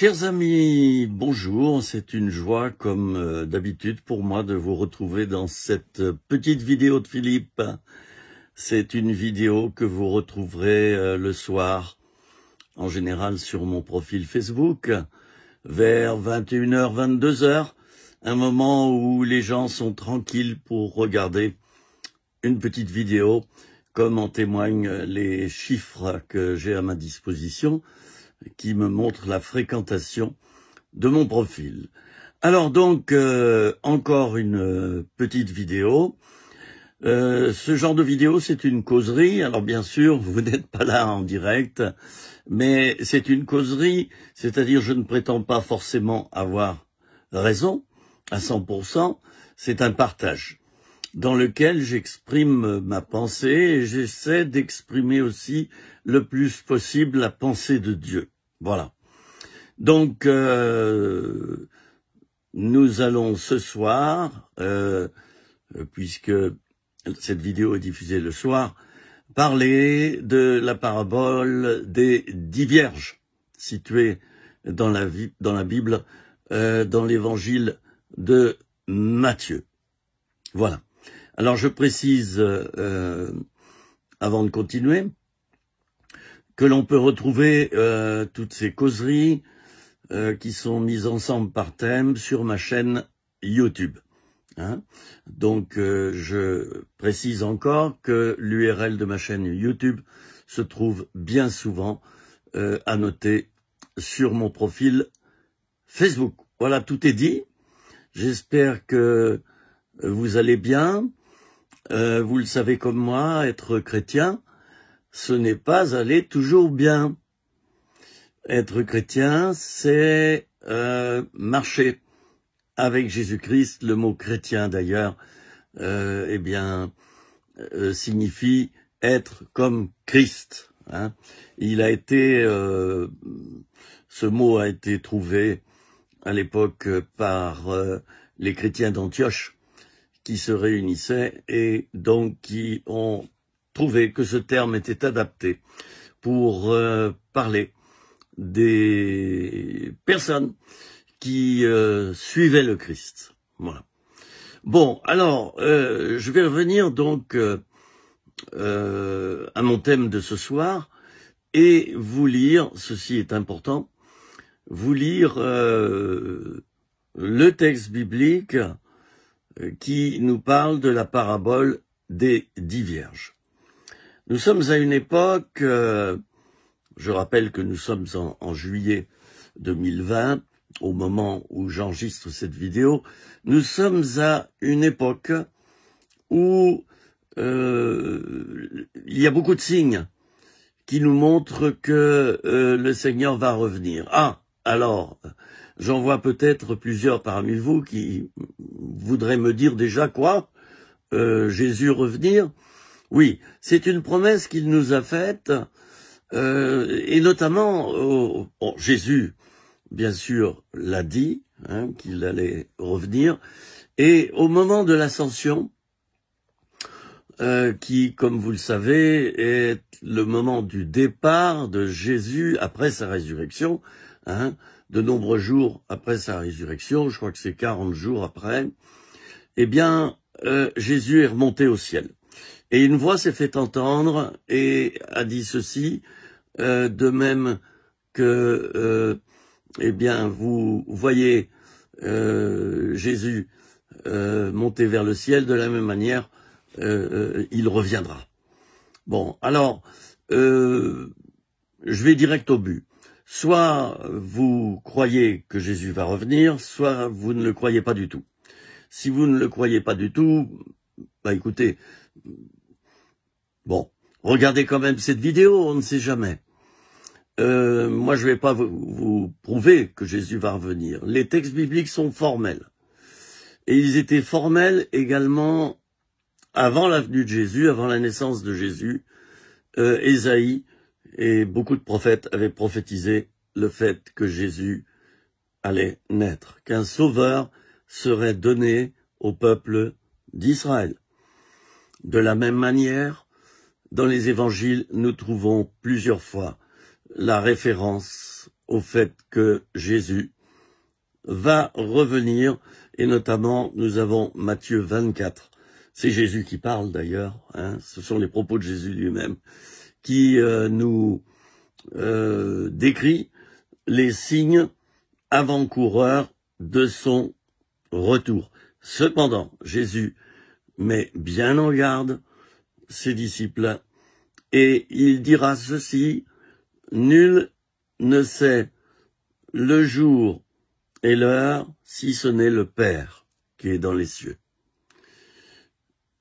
Chers amis, bonjour, c'est une joie comme d'habitude pour moi de vous retrouver dans cette petite vidéo de Philippe. C'est une vidéo que vous retrouverez le soir, en général sur mon profil Facebook, vers 21h, 22h, un moment où les gens sont tranquilles pour regarder une petite vidéo, comme en témoignent les chiffres que j'ai à ma disposition, qui me montre la fréquentation de mon profil. Alors donc, encore une petite vidéo. Ce genre de vidéo, c'est une causerie. Alors bien sûr, vous n'êtes pas là en direct, mais c'est une causerie, c'est-à-dire je ne prétends pas forcément avoir raison à 100%, c'est un partage dans lequel j'exprime ma pensée et j'essaie d'exprimer aussi le plus possible la pensée de Dieu. Voilà. Donc, nous allons ce soir, puisque cette vidéo est diffusée le soir, parler de la parabole des 10 vierges, située dans la Bible, dans l'évangile de Matthieu. Voilà. Alors je précise, avant de continuer, que l'on peut retrouver toutes ces causeries qui sont mises ensemble par thème sur ma chaîne YouTube. Donc je précise encore que l'URL de ma chaîne YouTube se trouve bien souvent annotée sur mon profil Facebook. Voilà, tout est dit. J'espère que vous allez bien. Vous le savez comme moi, être chrétien, ce n'est pas aller toujours bien. Être chrétien, c'est marcher avec Jésus-Christ. Le mot chrétien, d'ailleurs, signifie être comme Christ. Il a été, ce mot a été trouvé à l'époque par les chrétiens d'Antioche, qui se réunissaient et donc qui ont trouvé que ce terme était adapté pour parler des personnes qui suivaient le Christ. Voilà. Bon, alors, je vais revenir donc à mon thème de ce soir et vous lire, ceci est important, vous lire le texte biblique qui nous parle de la parabole des 10 vierges. Nous sommes à une époque, je rappelle que nous sommes en juillet 2020, au moment où j'enregistre cette vidéo, nous sommes à une époque où il y a beaucoup de signes qui nous montrent que le Seigneur va revenir. Ah, alors, j'en vois peut-être plusieurs parmi vous qui voudraient me dire déjà quoi, Jésus revenir? Oui, c'est une promesse qu'il nous a faite, et notamment, Jésus, bien sûr, l'a dit, qu'il allait revenir, et au moment de l'ascension, qui, comme vous le savez, est le moment du départ de Jésus après sa résurrection, de nombreux jours après sa résurrection, je crois que c'est 40 jours après, eh bien, Jésus est remonté au ciel. Et une voix s'est fait entendre et a dit ceci, de même que, vous voyez Jésus monter vers le ciel, de la même manière, il reviendra. Bon, alors, je vais direct au but. Soit vous croyez que Jésus va revenir, soit vous ne le croyez pas du tout. Si vous ne le croyez pas du tout, bah écoutez, bon, regardez quand même cette vidéo, on ne sait jamais. Moi, je ne vais pas vous prouver que Jésus va revenir. Les textes bibliques sont formels. Et ils étaient formels également avant la venue de Jésus, avant la naissance de Jésus. Ésaïe et beaucoup de prophètes avaient prophétisé le fait que Jésus allait naître, qu'un sauveur serait donné au peuple d'Israël. De la même manière, dans les évangiles, nous trouvons plusieurs fois la référence au fait que Jésus va revenir, et notamment nous avons Matthieu 24, c'est Jésus qui parle d'ailleurs, hein, ce sont les propos de Jésus lui-même, qui nous décrit les signes avant-coureurs de son retour. Cependant, Jésus met bien en garde ses disciples, et il dira ceci: nul ne sait le jour et l'heure si ce n'est le Père qui est dans les cieux.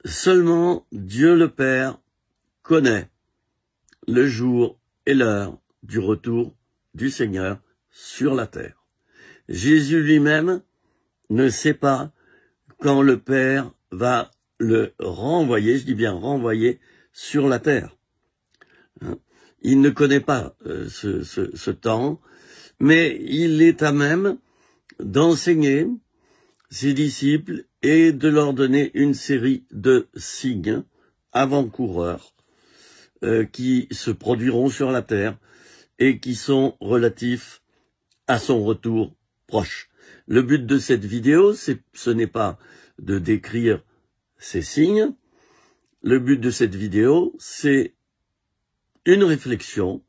Seulement Dieu le Père connaît le jour et l'heure du retour du Seigneur sur la terre. Jésus lui-même ne sait pas quand le Père va le renvoyer, je dis bien renvoyer, sur la terre. Il ne connaît pas ce temps, mais il est à même d'enseigner ses disciples et de leur donner une série de signes avant-coureurs qui se produiront sur la terre et qui sont relatifs à son retour proche. Le but de cette vidéo, ce n'est pas de décrire ces signes. Le but de cette vidéo, c'est une réflexion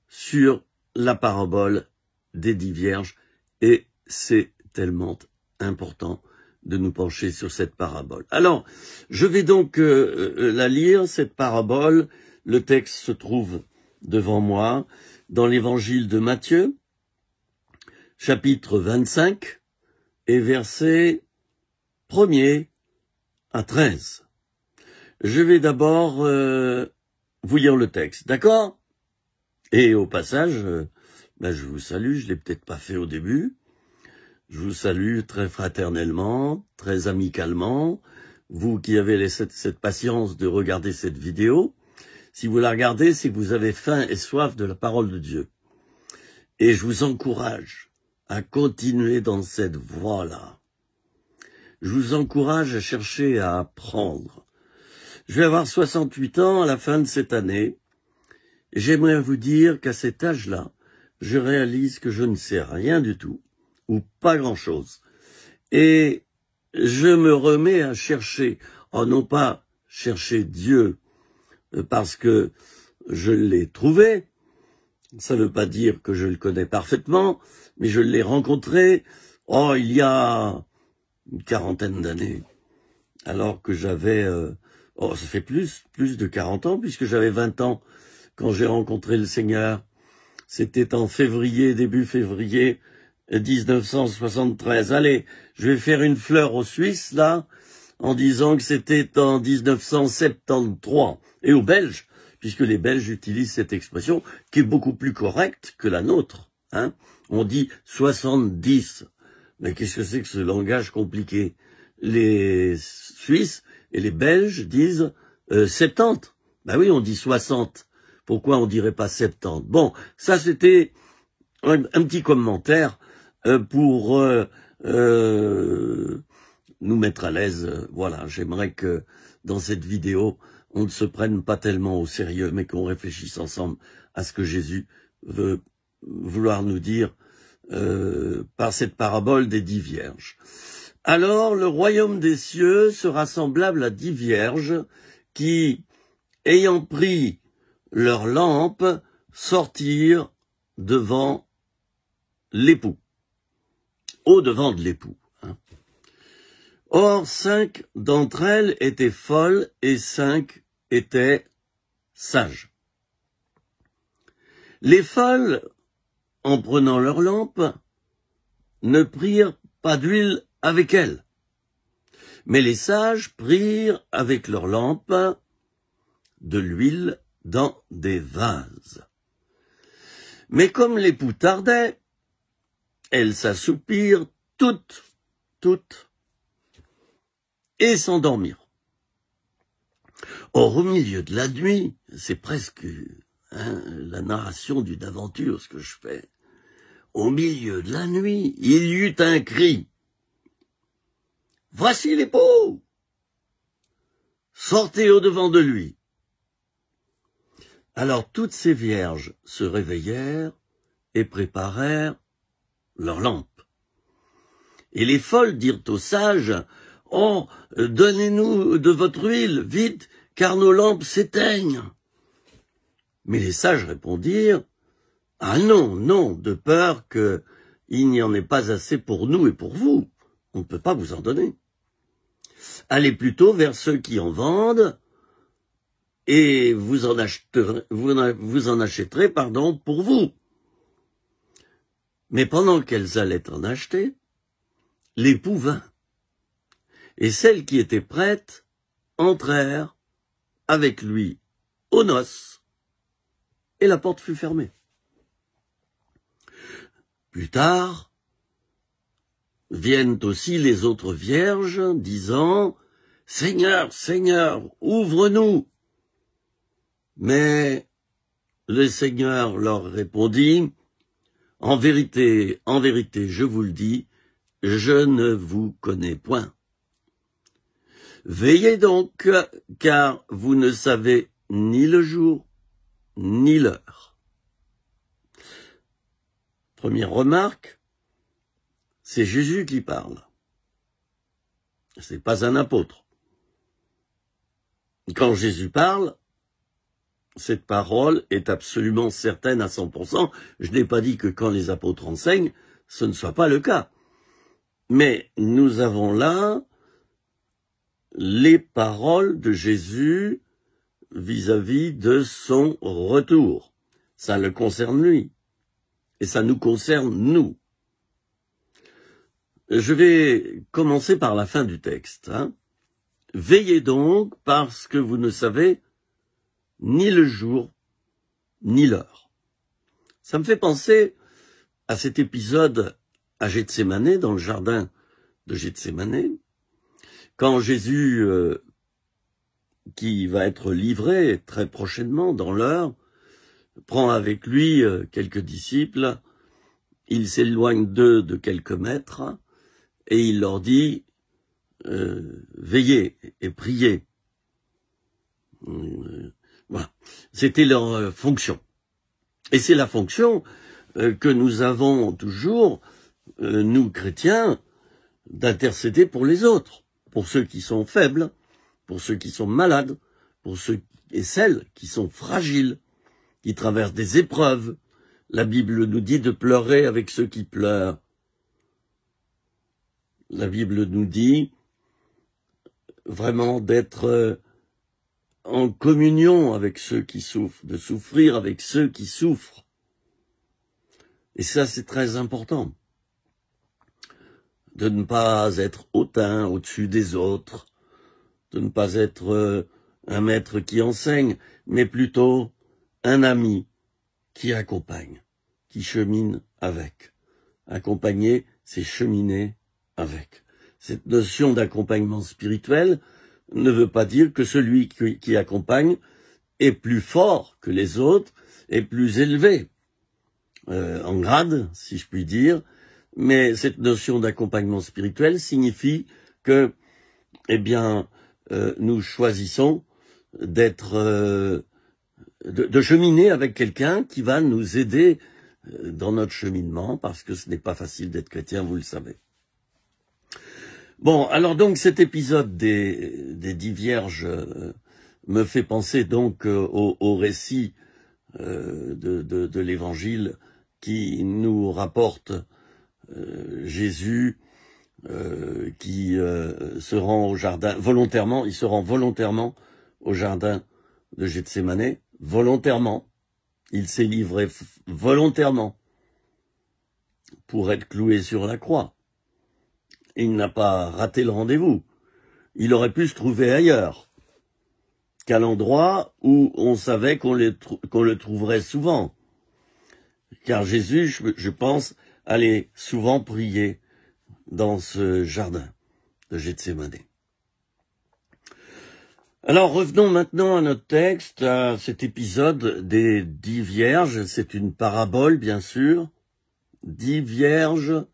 sur la parabole des 10 vierges, et c'est tellement important de nous pencher sur cette parabole. Alors, je vais donc la lire, cette parabole. Le texte se trouve devant moi dans l'évangile de Matthieu, chapitre 25, et versets 1er à 13. Je vais d'abord vous lire le texte, d'accord? Et au passage, je vous salue, je l'ai peut-être pas fait au début. Je vous salue très fraternellement, très amicalement, vous qui avez cette patience de regarder cette vidéo. Si vous la regardez, c'est que vous avez faim et soif de la parole de Dieu. Et je vous encourage à continuer dans cette voie-là. Je vous encourage à chercher à apprendre. Je vais avoir 68 ans à la fin de cette année. J'aimerais vous dire qu'à cet âge-là, je réalise que je ne sais rien du tout, ou pas grand-chose. Et je me remets à chercher, non pas chercher Dieu parce que je l'ai trouvé, ça ne veut pas dire que je le connais parfaitement, mais je l'ai rencontré, il y a une quarantaine d'années, alors que j'avais, ça fait plus de 40 ans, puisque j'avais 20 ans quand j'ai rencontré le Seigneur. C'était en début février 1973. Allez, je vais faire une fleur aux Suisses, là, en disant que c'était en 1973. Et aux Belges, puisque les Belges utilisent cette expression, qui est beaucoup plus correcte que la nôtre. Hein. On dit 70. Mais qu'est-ce que c'est que ce langage compliqué? Les Suisses et les Belges disent 70. Ben oui, on dit 60. Pourquoi on dirait pas 70? Bon, ça c'était un petit commentaire pour nous mettre à l'aise. Voilà, j'aimerais que dans cette vidéo, on ne se prenne pas tellement au sérieux, mais qu'on réfléchisse ensemble à ce que Jésus veut vouloir nous dire par cette parabole des 10 vierges. Alors, le royaume des cieux sera semblable à 10 vierges qui, ayant pris leurs lampes, sortirent devant l'époux, au devant de l'époux. Or, 5 d'entre elles étaient folles et 5 étaient sages. Les folles, en prenant leurs lampes, ne prirent pas d'huile avec elles, mais les sages prirent avec leurs lampes de l'huile dans des vases. Mais comme l'époux tardait, elles s'assoupirent toutes, et s'endormirent. Or, au milieu de la nuit, c'est presque la narration d'une aventure, ce que je fais. Au milieu de la nuit, il y eut un cri. « Voici l'époux! Sortez au-devant de lui !» Alors toutes ces vierges se réveillèrent et préparèrent leurs lampes. Et les folles dirent aux sages, « Oh, donnez-nous de votre huile, vite, car nos lampes s'éteignent. » Mais les sages répondirent, « Ah non, non, de peur qu'il n'y en ait pas assez pour nous et pour vous. On ne peut pas vous en donner. Allez plutôt vers ceux qui en vendent, et vous en achèterez, pour vous. » Mais pendant qu'elles allaient en acheter, l'époux vint, et celles qui étaient prêtes entrèrent avec lui aux noces, et la porte fut fermée. Plus tard, viennent aussi les autres vierges, disant, « Seigneur, Seigneur, ouvre-nous » Mais le Seigneur leur répondit, « En vérité, je vous le dis, je ne vous connais point. Veillez donc, car vous ne savez ni le jour, ni l'heure. » Première remarque, c'est Jésus qui parle. C'est pas un apôtre. Quand Jésus parle, cette parole est absolument certaine à 100%. Je n'ai pas dit que quand les apôtres enseignent, ce ne soit pas le cas. Mais nous avons là les paroles de Jésus vis-à-vis de son retour. Ça le concerne lui. Et ça nous concerne nous. Je vais commencer par la fin du texte. Veillez donc parce que vous ne savez ni le jour, ni l'heure. Ça me fait penser à cet épisode à Gethsémanée, dans le jardin de Gethsémanée, quand Jésus, qui va être livré très prochainement dans l'heure, prend avec lui quelques disciples, il s'éloigne d'eux de quelques mètres, et il leur dit, veillez et priez. Voilà, c'était leur fonction. Et c'est la fonction que nous avons toujours, nous chrétiens, d'intercéder pour les autres, pour ceux qui sont faibles, pour ceux qui sont malades, pour ceux et celles qui sont fragiles, qui traversent des épreuves. La Bible nous dit de pleurer avec ceux qui pleurent. La Bible nous dit vraiment d'être en communion avec ceux qui souffrent, de souffrir avec ceux qui souffrent. Et ça, c'est très important. De ne pas être hautain au-dessus des autres, de ne pas être un maître qui enseigne, mais plutôt un ami qui accompagne, qui chemine avec. Accompagner, c'est cheminer avec. Cette notion d'accompagnement spirituel ne veut pas dire que celui qui accompagne est plus fort que les autres, est plus élevé en grade, si je puis dire, mais cette notion d'accompagnement spirituel signifie que, nous choisissons d'être, de cheminer avec quelqu'un qui va nous aider dans notre cheminement, parce que ce n'est pas facile d'être chrétien, vous le savez. Bon, alors donc cet épisode des 10 vierges me fait penser donc au récit de l'Évangile qui nous rapporte Jésus qui se rend au jardin volontairement, il se rend volontairement au jardin de Gethsémanée, volontairement, il s'est livré volontairement pour être cloué sur la croix. Il n'a pas raté le rendez-vous. Il aurait pu se trouver ailleurs, qu'à l'endroit où on savait qu'on le trouverait souvent. Car Jésus, je pense, allait souvent prier dans ce jardin de Gethsémanée. Alors revenons maintenant à notre texte, à cet épisode des 10 vierges. C'est une parabole, bien sûr. 10 vierges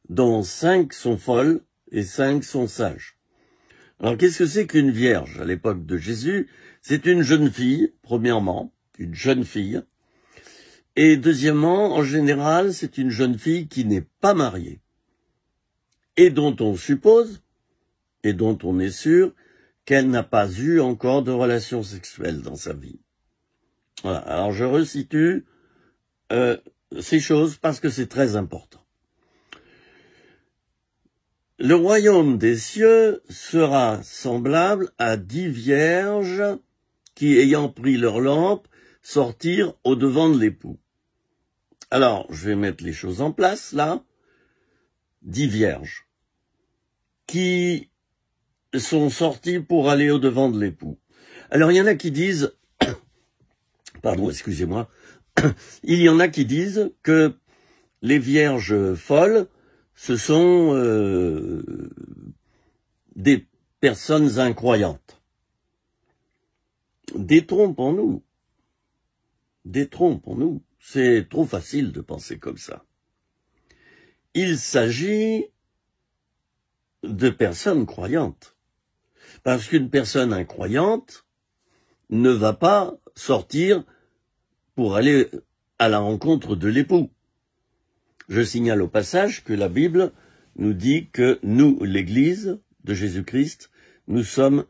dont 5 sont folles et 5 sont sages. Alors qu'est-ce que c'est qu'une vierge à l'époque de Jésus? C'est une jeune fille, premièrement, une jeune fille, Et deuxièmement, en général, c'est une jeune fille qui n'est pas mariée et dont on suppose et dont on est sûr qu'elle n'a pas eu encore de relations sexuelles dans sa vie. Voilà. Alors je resitue ces choses parce que c'est très important. Le royaume des cieux sera semblable à 10 vierges qui, ayant pris leur lampe, sortirent au-devant de l'époux. Alors, je vais mettre les choses en place, là. 10 vierges qui sont sorties pour aller au-devant de l'époux. Alors, il y en a qui disent, pardon, excusez-moi, il y en a qui disent que les vierges folles, ce sont des personnes incroyantes. Détrompons-nous. Détrompons-nous. C'est trop facile de penser comme ça. Il s'agit de personnes croyantes. Parce qu'une personne incroyante ne va pas sortir pour aller à la rencontre de l'époux. Je signale au passage que la Bible nous dit que nous, l'Église de Jésus-Christ, nous sommes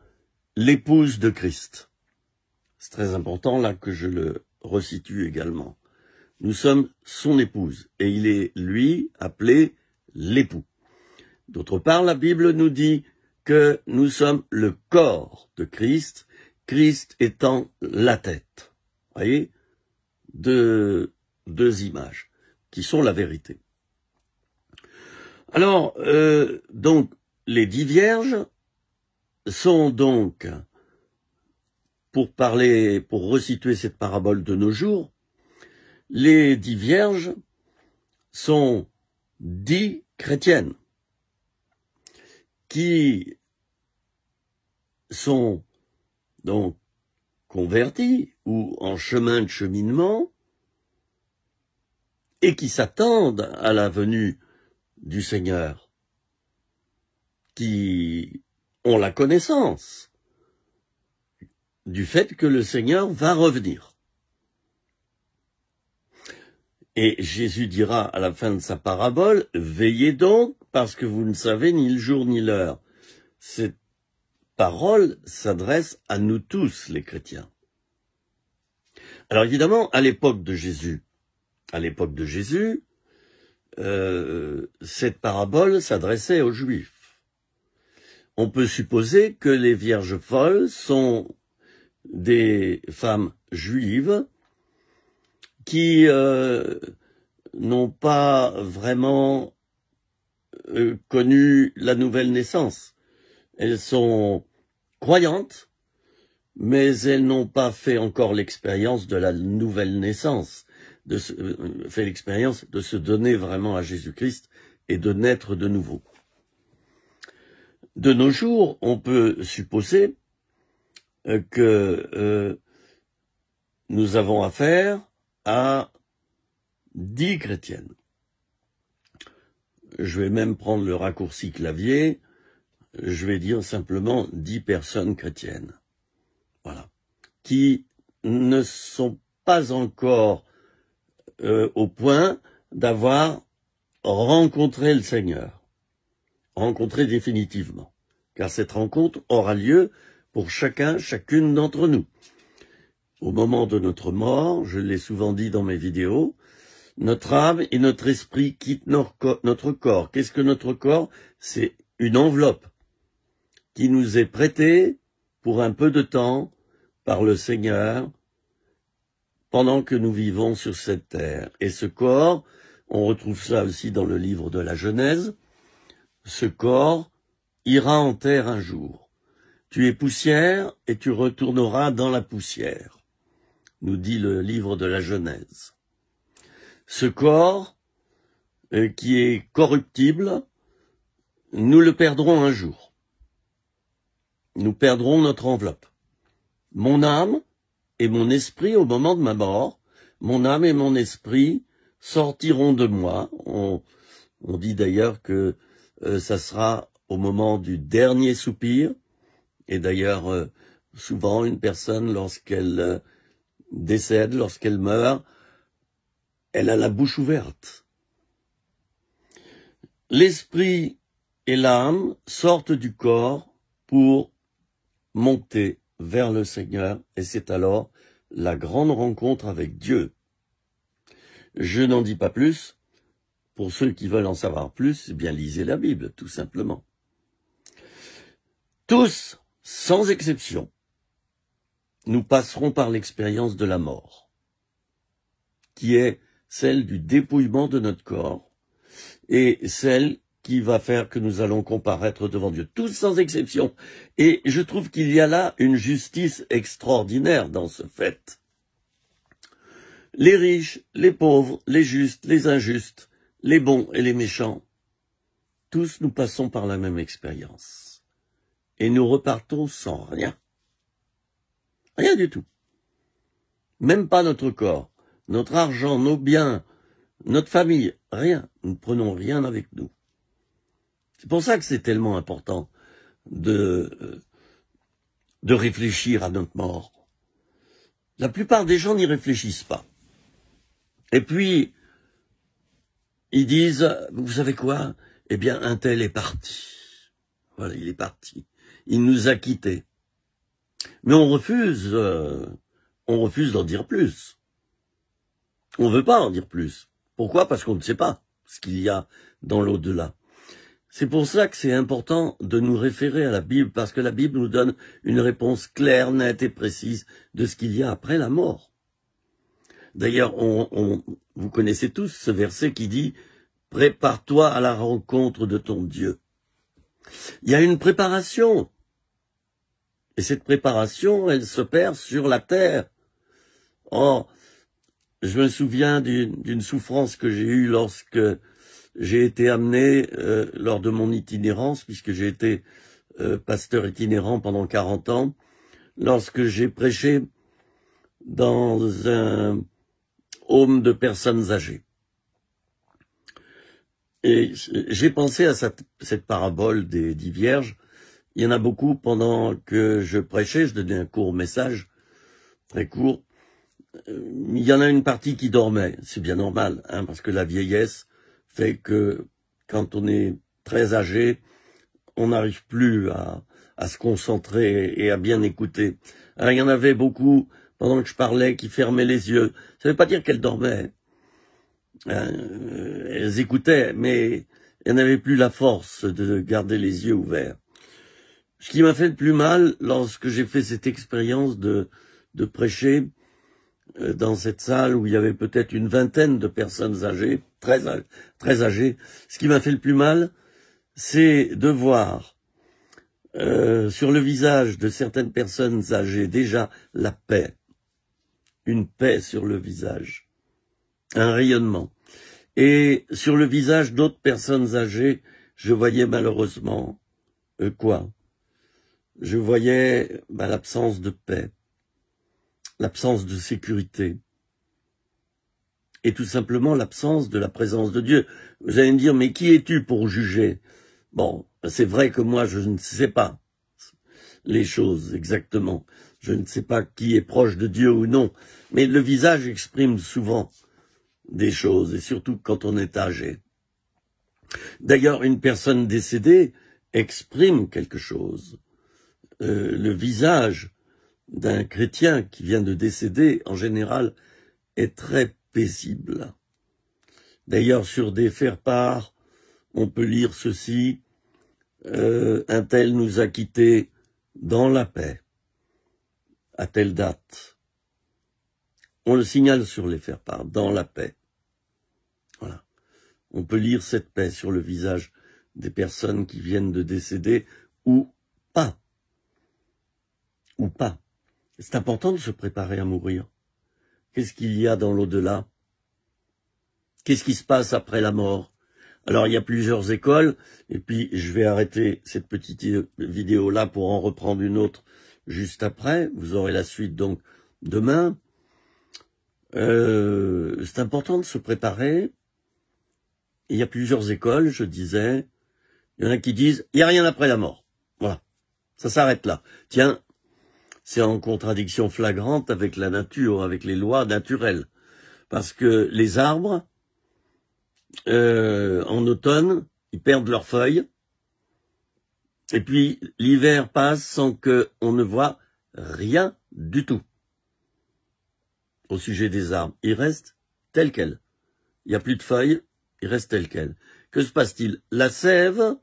l'épouse de Christ. C'est très important là que je le resitue également. Nous sommes son épouse et il est, lui, appelé l'époux. D'autre part, la Bible nous dit que nous sommes le corps de Christ, Christ étant la tête. Vous voyez, deux images qui sont la vérité. Alors, donc, les 10 vierges sont donc, pour resituer cette parabole de nos jours, les 10 vierges sont 10 chrétiennes qui sont donc converties ou en chemin de cheminement et qui s'attendent à la venue du Seigneur, qui ont la connaissance du fait que le Seigneur va revenir. Et Jésus dira à la fin de sa parabole, « Veillez donc, parce que vous ne savez ni le jour ni l'heure. » Cette parole s'adresse à nous tous, les chrétiens. Alors évidemment, à l'époque de Jésus, cette parabole s'adressait aux Juifs. On peut supposer que les vierges folles sont des femmes juives qui n'ont pas vraiment connu la nouvelle naissance. Elles sont croyantes, mais elles n'ont pas fait encore l'expérience de la nouvelle naissance, fait l'expérience de se donner vraiment à Jésus-Christ et de naître de nouveau. De nos jours, on peut supposer que nous avons affaire à 10 chrétiennes. Je vais même prendre le raccourci clavier, je vais dire simplement 10 personnes chrétiennes. Voilà. Qui ne sont pas encore au point d'avoir rencontré le Seigneur. Rencontré définitivement. Car cette rencontre aura lieu pour chacune d'entre nous. Au moment de notre mort, je l'ai souvent dit dans mes vidéos, notre âme et notre esprit quittent notre corps. Qu'est-ce que notre corps? C'est une enveloppe qui nous est prêtée pour un peu de temps par le Seigneur pendant que nous vivons sur cette terre. Et ce corps, on retrouve ça aussi dans le livre de la Genèse, ce corps ira en terre un jour. Tu es poussière et tu retourneras dans la poussière, nous dit le livre de la Genèse. Ce corps, qui est corruptible, nous le perdrons un jour. Nous perdrons notre enveloppe. Mon âme et mon esprit, au moment de ma mort, mon âme et mon esprit sortiront de moi. On dit d'ailleurs que ça sera au moment du dernier soupir. Et d'ailleurs, souvent, une personne, lorsqu'elle décède, lorsqu'elle meurt, elle a la bouche ouverte. L'esprit et l'âme sortent du corps pour monter vers le Seigneur, et c'est alors la grande rencontre avec Dieu. Je n'en dis pas plus. Pour ceux qui veulent en savoir plus, eh bien lisez la Bible, tout simplement. Tous, sans exception, nous passerons par l'expérience de la mort, qui est celle du dépouillement de notre corps, et celle qui va faire que nous allons comparaître devant Dieu, tous sans exception. Et je trouve qu'il y a là une justice extraordinaire dans ce fait. Les riches, les pauvres, les justes, les injustes, les bons et les méchants, tous nous passons par la même expérience. Et nous repartons sans rien. Rien du tout. Même pas notre corps, notre argent, nos biens, notre famille, rien. Nous ne prenons rien avec nous. C'est pour ça que c'est tellement important de réfléchir à notre mort. La plupart des gens n'y réfléchissent pas. Et puis, ils disent, vous savez quoi? Eh bien, un tel est parti. Voilà, il est parti. Il nous a quittés. Mais on refuse d'en dire plus. On ne veut pas en dire plus. Pourquoi? Parce qu'on ne sait pas ce qu'il y a dans l'au-delà. C'est pour ça que c'est important de nous référer à la Bible, parce que la Bible nous donne une réponse claire, nette et précise de ce qu'il y a après la mort. D'ailleurs, vous connaissez tous ce verset qui dit « Prépare-toi à la rencontre de ton Dieu ». Il y a une préparation. Et cette préparation, elle s'opère sur la terre. Or, je me souviens d'une souffrance que j'ai eue lorsque j'ai été amené lors de mon itinérance, puisque j'ai été pasteur itinérant pendant 40 ans, lorsque j'ai prêché dans un home de personnes âgées. Et j'ai pensé à cette parabole des 10 vierges. Il y en a beaucoup pendant que je prêchais, je donnais un court message, très court. Il y en a une partie qui dormait, c'est bien normal, hein, parce que la vieillesse fait que quand on est très âgé, on n'arrive plus à se concentrer et à bien écouter. Alors il y en avait beaucoup, pendant que je parlais, qui fermaient les yeux. Ça ne veut pas dire qu'elles dormaient. Elles écoutaient, mais elles n'avaient plus la force de garder les yeux ouverts. Ce qui m'a fait le plus mal, lorsque j'ai fait cette expérience de prêcher dans cette salle où il y avait peut-être une vingtaine de personnes âgées, très âgées, ce qui m'a fait le plus mal, c'est de voir sur le visage de certaines personnes âgées déjà la paix, une paix sur le visage, un rayonnement. Et sur le visage d'autres personnes âgées, je voyais malheureusement quoi? Je voyais l'absence de paix, l'absence de sécurité, et tout simplement l'absence de la présence de Dieu. Vous allez me dire, mais qui es-tu pour juger? Bon, c'est vrai que moi, je ne sais pas les choses exactement. Je ne sais pas qui est proche de Dieu ou non, mais le visage exprime souvent des choses, et surtout quand on est âgé. D'ailleurs, une personne décédée exprime quelque chose. Le visage d'un chrétien qui vient de décéder, en général, est très paisible. D'ailleurs, sur des faire-part, on peut lire ceci, un tel nous a quittés dans la paix, à telle date. On le signale sur les faire-part, dans la paix. Voilà. On peut lire cette paix sur le visage des personnes qui viennent de décéder, ou pas. Ou pas. C'est important de se préparer à mourir. Qu'est-ce qu'il y a dans l'au-delà? Qu'est-ce qui se passe après la mort? Alors, il y a plusieurs écoles, et puis je vais arrêter cette petite vidéo-là pour en reprendre une autre juste après. Vous aurez la suite, donc, demain. C'est important de se préparer. Il y a plusieurs écoles, je disais. Il y en a qui disent, il n'y a rien après la mort. Voilà. Ça s'arrête là. Tiens, c'est en contradiction flagrante avec la nature, avec les lois naturelles. Parce que les arbres, en automne, ils perdent leurs feuilles. Et puis, l'hiver passe sans qu'on ne voit rien du tout au sujet des arbres. Ils restent tels quels. Il n'y a plus de feuilles, ils restent tels quels. Que se passe-t-il? La sève,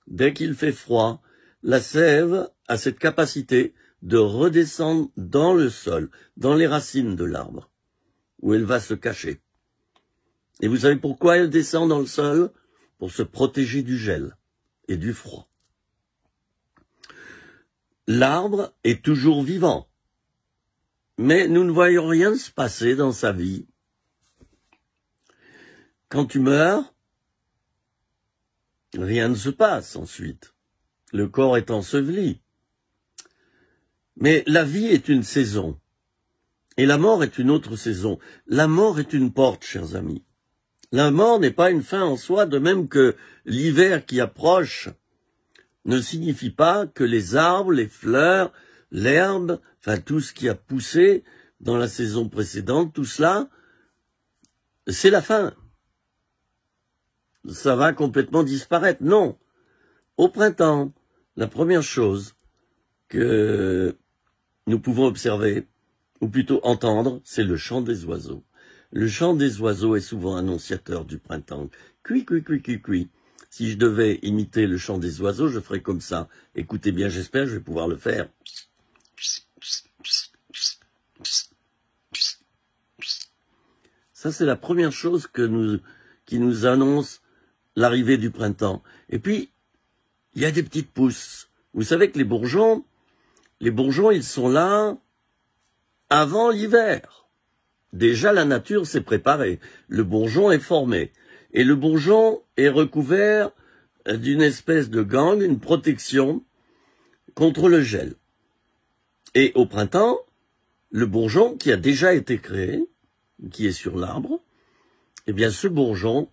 dès qu'il fait froid, la sève a cette capacité de redescendre dans le sol, dans les racines de l'arbre, où elle va se cacher. Et vous savez pourquoi elle descend dans le sol? Pour se protéger du gel et du froid. L'arbre est toujours vivant, mais nous ne voyons rien se passer dans sa vie. Quand tu meurs, rien ne se passe ensuite. Le corps est enseveli. Mais la vie est une saison, et la mort est une autre saison. La mort est une porte, chers amis. La mort n'est pas une fin en soi, de même que l'hiver qui approche ne signifie pas que les arbres, les fleurs, l'herbe, enfin tout ce qui a poussé dans la saison précédente, tout cela, c'est la fin. Ça va complètement disparaître. Non. Au printemps, la première chose que nous pouvons observer, ou plutôt entendre, c'est le chant des oiseaux. Le chant des oiseaux est souvent annonciateur du printemps. Cui, cui, cui, cui, cui. Si je devais imiter le chant des oiseaux, je ferais comme ça. Écoutez bien, j'espère que je vais pouvoir le faire. Ça, c'est la première chose qui nous annonce l'arrivée du printemps. Et puis, il y a des petites pousses. Vous savez que les bourgeons, ils sont là avant l'hiver. Déjà, la nature s'est préparée. Le bourgeon est formé. Et le bourgeon est recouvert d'une espèce de gangue, une protection contre le gel. Et au printemps, le bourgeon qui a déjà été créé, qui est sur l'arbre, eh bien ce bourgeon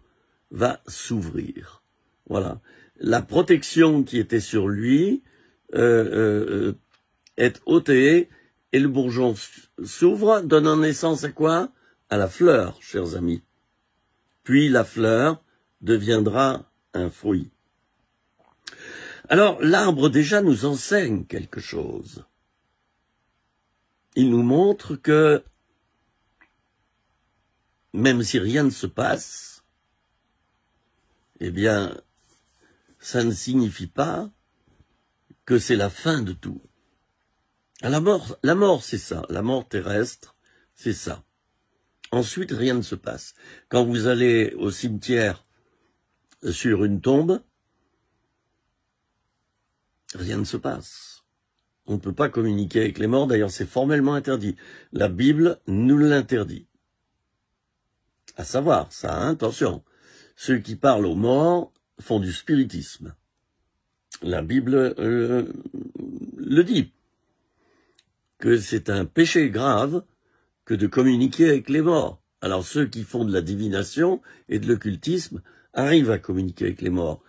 va s'ouvrir. Voilà. La protection qui était sur lui est ôtée et le bourgeon s'ouvre, donnant naissance à quoi? À la fleur, chers amis. Puis la fleur deviendra un fruit. Alors l'arbre déjà nous enseigne quelque chose. Il nous montre que même si rien ne se passe, eh bien, ça ne signifie pas que c'est la fin de tout. La mort, c'est ça. La mort terrestre, c'est ça. Ensuite, rien ne se passe. Quand vous allez au cimetière sur une tombe, rien ne se passe. On ne peut pas communiquer avec les morts, d'ailleurs c'est formellement interdit. La Bible nous l'interdit. À savoir, ça, hein, attention, ceux qui parlent aux morts font du spiritisme. La Bible le dit, que c'est un péché grave que de communiquer avec les morts. Alors ceux qui font de la divination et de l'occultisme arrivent à communiquer avec les morts.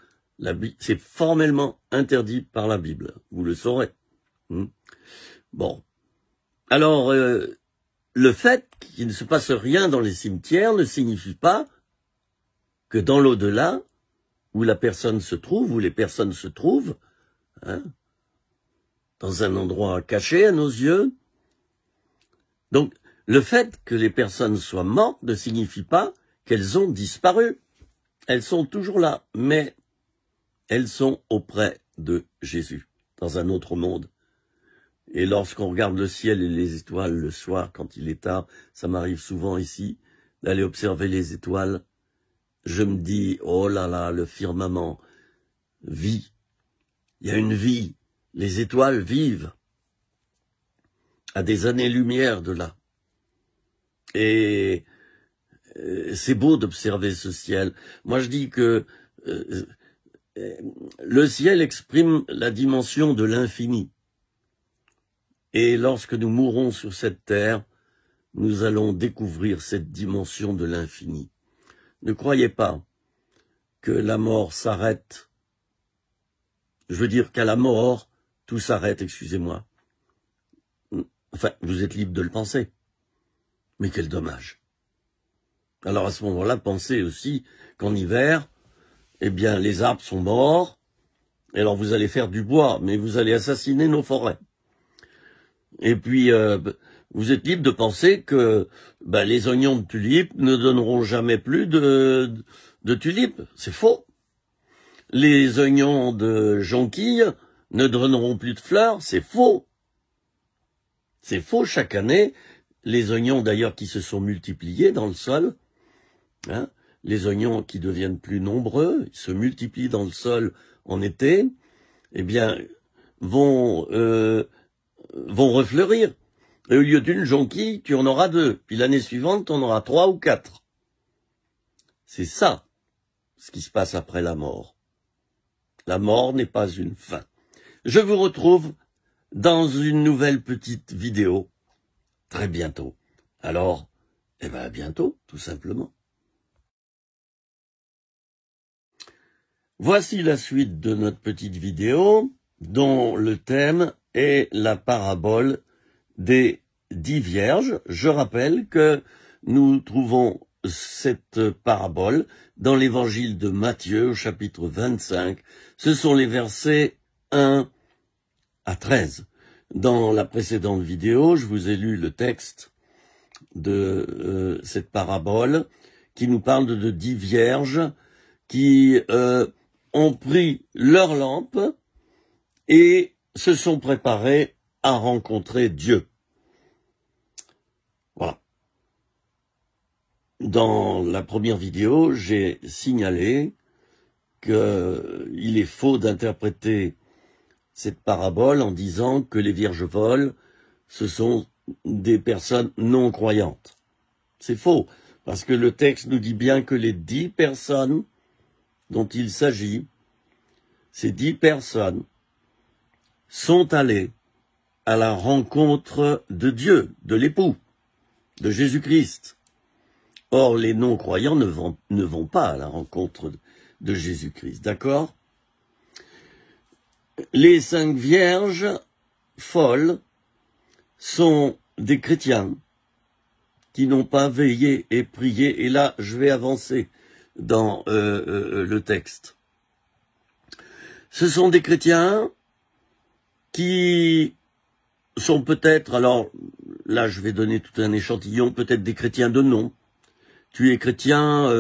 C'est formellement interdit par la Bible, vous le saurez. Bon. Alors, le fait qu'il ne se passe rien dans les cimetières ne signifie pas que dans l'au-delà, où la personne se trouve, où les personnes se trouvent, hein, dans un endroit caché à nos yeux. Donc, le fait que les personnes soient mortes ne signifie pas qu'elles ont disparu. Elles sont toujours là, mais elles sont auprès de Jésus, dans un autre monde. Et lorsqu'on regarde le ciel et les étoiles le soir, quand il est tard, ça m'arrive souvent ici, d'aller observer les étoiles, je me dis, oh là là, le firmament vit. Il y a une vie. Les étoiles vivent à des années-lumière de là. Et c'est beau d'observer ce ciel. Moi, je dis que le ciel exprime la dimension de l'infini. Et lorsque nous mourrons sur cette terre, nous allons découvrir cette dimension de l'infini. Ne croyez pas que la mort s'arrête. Je veux dire qu'à la mort, tout s'arrête, excusez-moi. Enfin, vous êtes libre de le penser. Mais quel dommage. Alors à ce moment-là, pensez aussi qu'en hiver, eh bien, les arbres sont morts, et alors vous allez faire du bois, mais vous allez assassiner nos forêts. Et puis, vous êtes libre de penser que les oignons de tulipes ne donneront jamais plus de tulipes. C'est faux. Les oignons de jonquilles ne donneront plus de fleurs. C'est faux. C'est faux chaque année. Les oignons d'ailleurs qui se sont multipliés dans le sol, hein, les oignons qui deviennent plus nombreux, ils se multiplient dans le sol en été, eh bien, vont refleurir. Et au lieu d'une jonquille, tu en auras 2. Puis l'année suivante, tu en auras 3 ou 4. C'est ça, ce qui se passe après la mort. La mort n'est pas une fin. Je vous retrouve dans une nouvelle petite vidéo très bientôt. Alors, à bientôt, tout simplement. Voici la suite de notre petite vidéo, dont le thème est la parabole des 10 vierges. Je rappelle que nous trouvons cette parabole dans l'évangile de Matthieu, au chapitre 25. Ce sont les versets 1 à 13. Dans la précédente vidéo, je vous ai lu le texte de cette parabole qui nous parle de 10 vierges qui ont pris leur lampe et se sont préparées à rencontrer Dieu. Voilà. Dans la première vidéo, j'ai signalé qu'il est faux d'interpréter cette parabole en disant que les vierges volent, ce sont des personnes non croyantes. C'est faux, parce que le texte nous dit bien que les 10 personnes dont il s'agit, ces 10 personnes sont allées à la rencontre de Dieu, de l'époux, de Jésus-Christ. Or, les non-croyants ne vont pas à la rencontre de Jésus-Christ, d'accord? Les 5 vierges folles sont des chrétiens qui n'ont pas veillé et prié, et là, je vais avancer dans le texte. Ce sont des chrétiens qui sont peut-être, alors là je vais donner tout un échantillon, peut-être des chrétiens de nom. Tu es chrétien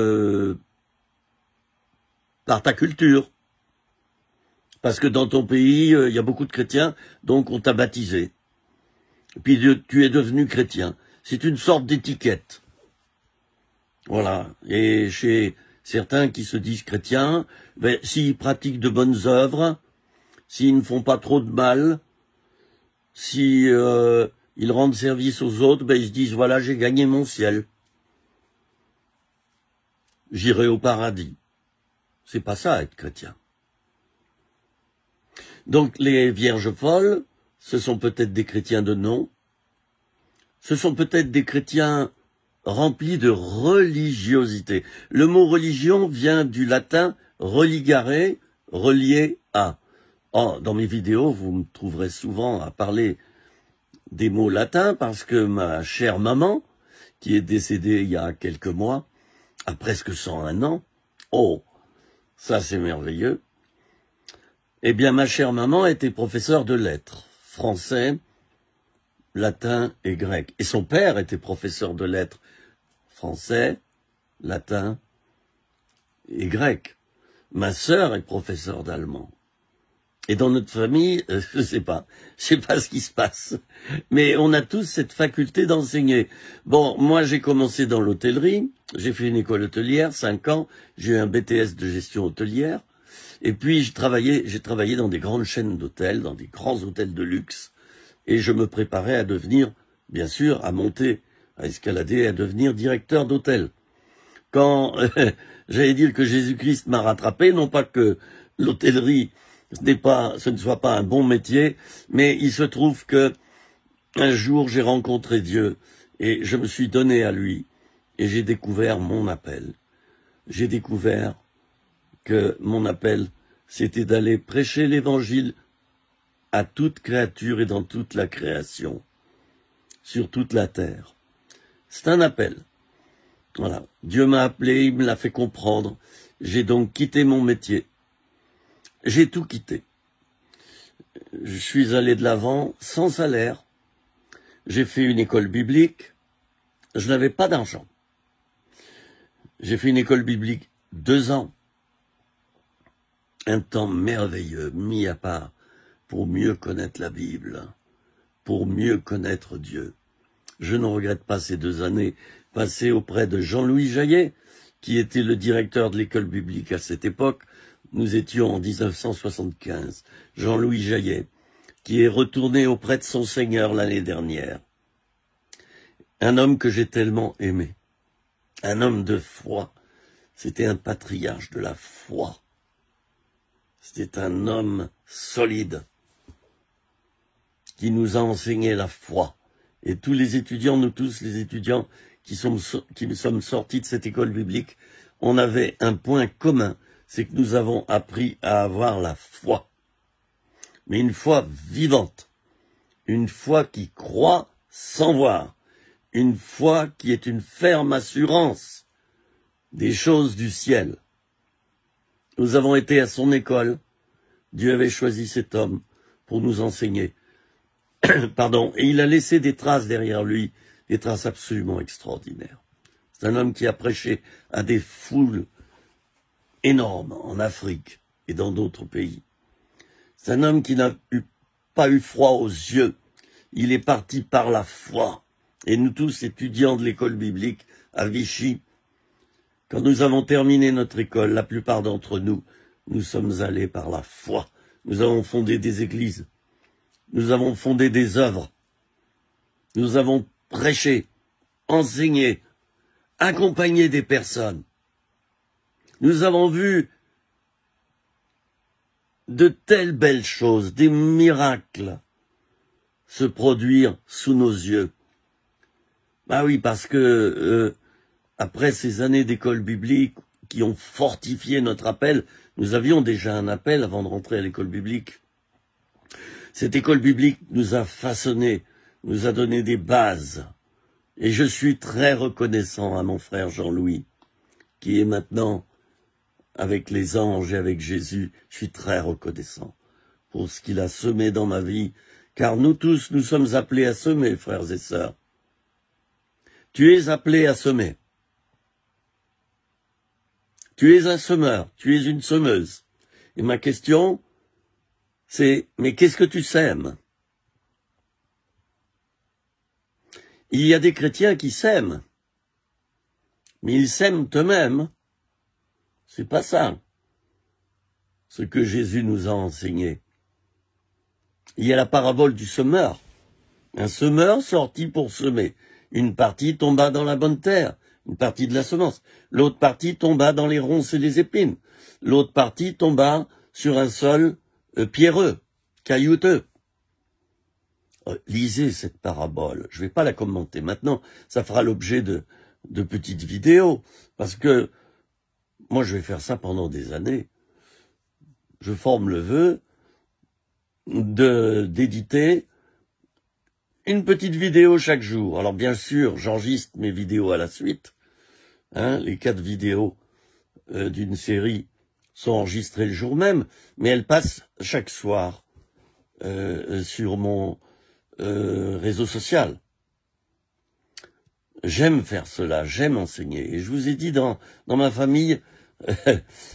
par ta culture, parce que dans ton pays, il y a beaucoup de chrétiens, donc on t'a baptisé. Et puis tu es devenu chrétien. C'est une sorte d'étiquette. Voilà. Et chez certains qui se disent chrétiens, s'ils pratiquent de bonnes œuvres, s'ils ne font pas trop de mal, si ils rendent service aux autres, ils se disent, voilà, j'ai gagné mon ciel. J'irai au paradis. C'est pas ça, être chrétien. Donc, les vierges folles, ce sont peut-être des chrétiens de nom, ce sont peut-être des chrétiens remplis de religiosité. Le mot religion vient du latin religare, relié à. Oh, dans mes vidéos, vous me trouverez souvent à parler des mots latins parce que ma chère maman, qui est décédée il y a quelques mois, à presque 101 ans, oh, ça c'est merveilleux, eh bien ma chère maman était professeure de lettres, français, latin et grec. Et son père était professeur de lettres, français, latin et grec. Ma sœur est professeure d'allemand. Et dans notre famille, je sais pas ce qui se passe. Mais on a tous cette faculté d'enseigner. Bon, moi j'ai commencé dans l'hôtellerie, j'ai fait une école hôtelière, 5 ans, j'ai eu un BTS de gestion hôtelière, et puis j'ai travaillé dans des grandes chaînes d'hôtels, dans des grands hôtels de luxe, et je me préparais à devenir, bien sûr, à monter, à escalader, à devenir directeur d'hôtel. Quand j'allais dire que Jésus-Christ m'a rattrapé, non pas que l'hôtellerie ce ne soit pas un bon métier, mais il se trouve que un jour j'ai rencontré Dieu et je me suis donné à lui et j'ai découvert mon appel. J'ai découvert que mon appel, c'était d'aller prêcher l'évangile à toute créature et dans toute la création, sur toute la terre. C'est un appel. Voilà. Dieu m'a appelé, il me l'a fait comprendre. J'ai donc quitté mon métier. J'ai tout quitté. Je suis allé de l'avant sans salaire. J'ai fait une école biblique. Je n'avais pas d'argent. J'ai fait une école biblique 2 ans. Un temps merveilleux, mis à part, pour mieux connaître la Bible, pour mieux connaître Dieu. Je ne regrette pas ces 2 années passées auprès de Jean-Louis Jaillet, qui était le directeur de l'école biblique à cette époque. Nous étions en 1975. Jean-Louis Jaillet, qui est retourné auprès de son Seigneur l'année dernière. Un homme que j'ai tellement aimé. Un homme de foi. C'était un patriarche de la foi. C'était un homme solide qui nous a enseigné la foi. Et tous les étudiants, nous tous les étudiants qui sommes sortis de cette école biblique, on avait un point commun, c'est que nous avons appris à avoir la foi. Mais une foi vivante, une foi qui croit sans voir, une foi qui est une ferme assurance des choses du ciel. Nous avons été à son école, Dieu avait choisi cet homme pour nous enseigner. Pardon, et il a laissé des traces derrière lui, des traces absolument extraordinaires. C'est un homme qui a prêché à des foules énormes en Afrique et dans d'autres pays. C'est un homme qui n'a pas eu froid aux yeux. Il est parti par la foi. Et nous tous, étudiants de l'école biblique à Vichy, quand nous avons terminé notre école, la plupart d'entre nous, nous sommes allés par la foi. Nous avons fondé des églises. Nous avons fondé des œuvres. Nous avons prêché, enseigné, accompagné des personnes. Nous avons vu de telles belles choses, des miracles se produire sous nos yeux. Bah oui, parce que après ces années d'école biblique qui ont fortifié notre appel, nous avions déjà un appel avant de rentrer à l'école biblique. Cette école biblique nous a façonnés, nous a donné des bases. Et je suis très reconnaissant à mon frère Jean-Louis, qui est maintenant avec les anges et avec Jésus. Je suis très reconnaissant pour ce qu'il a semé dans ma vie, car nous tous, nous sommes appelés à semer, frères et sœurs. Tu es appelé à semer. Tu es un semeur, tu es une semeuse. Et ma question, c'est, mais qu'est-ce que tu sèmes? Il y a des chrétiens qui sèment, mais ils sèment eux-mêmes. C'est pas ça, ce que Jésus nous a enseigné. Il y a la parabole du semeur. Un semeur sortit pour semer. Une partie tomba dans la bonne terre, une partie de la semence. L'autre partie tomba dans les ronces et les épines. L'autre partie tomba sur un sol pierreux, caillouteux. Lisez cette parabole. Je ne vais pas la commenter maintenant. Ça fera l'objet de petites vidéos. Parce que moi, je vais faire ça pendant des années. Je forme le vœu d'éditer une petite vidéo chaque jour. Alors bien sûr, j'enregistre mes vidéos à la suite. Les 4 vidéos d'une série sont enregistrées le jour même, mais elles passent chaque soir sur mon réseau social. J'aime faire cela, j'aime enseigner. Et je vous ai dit, dans ma famille,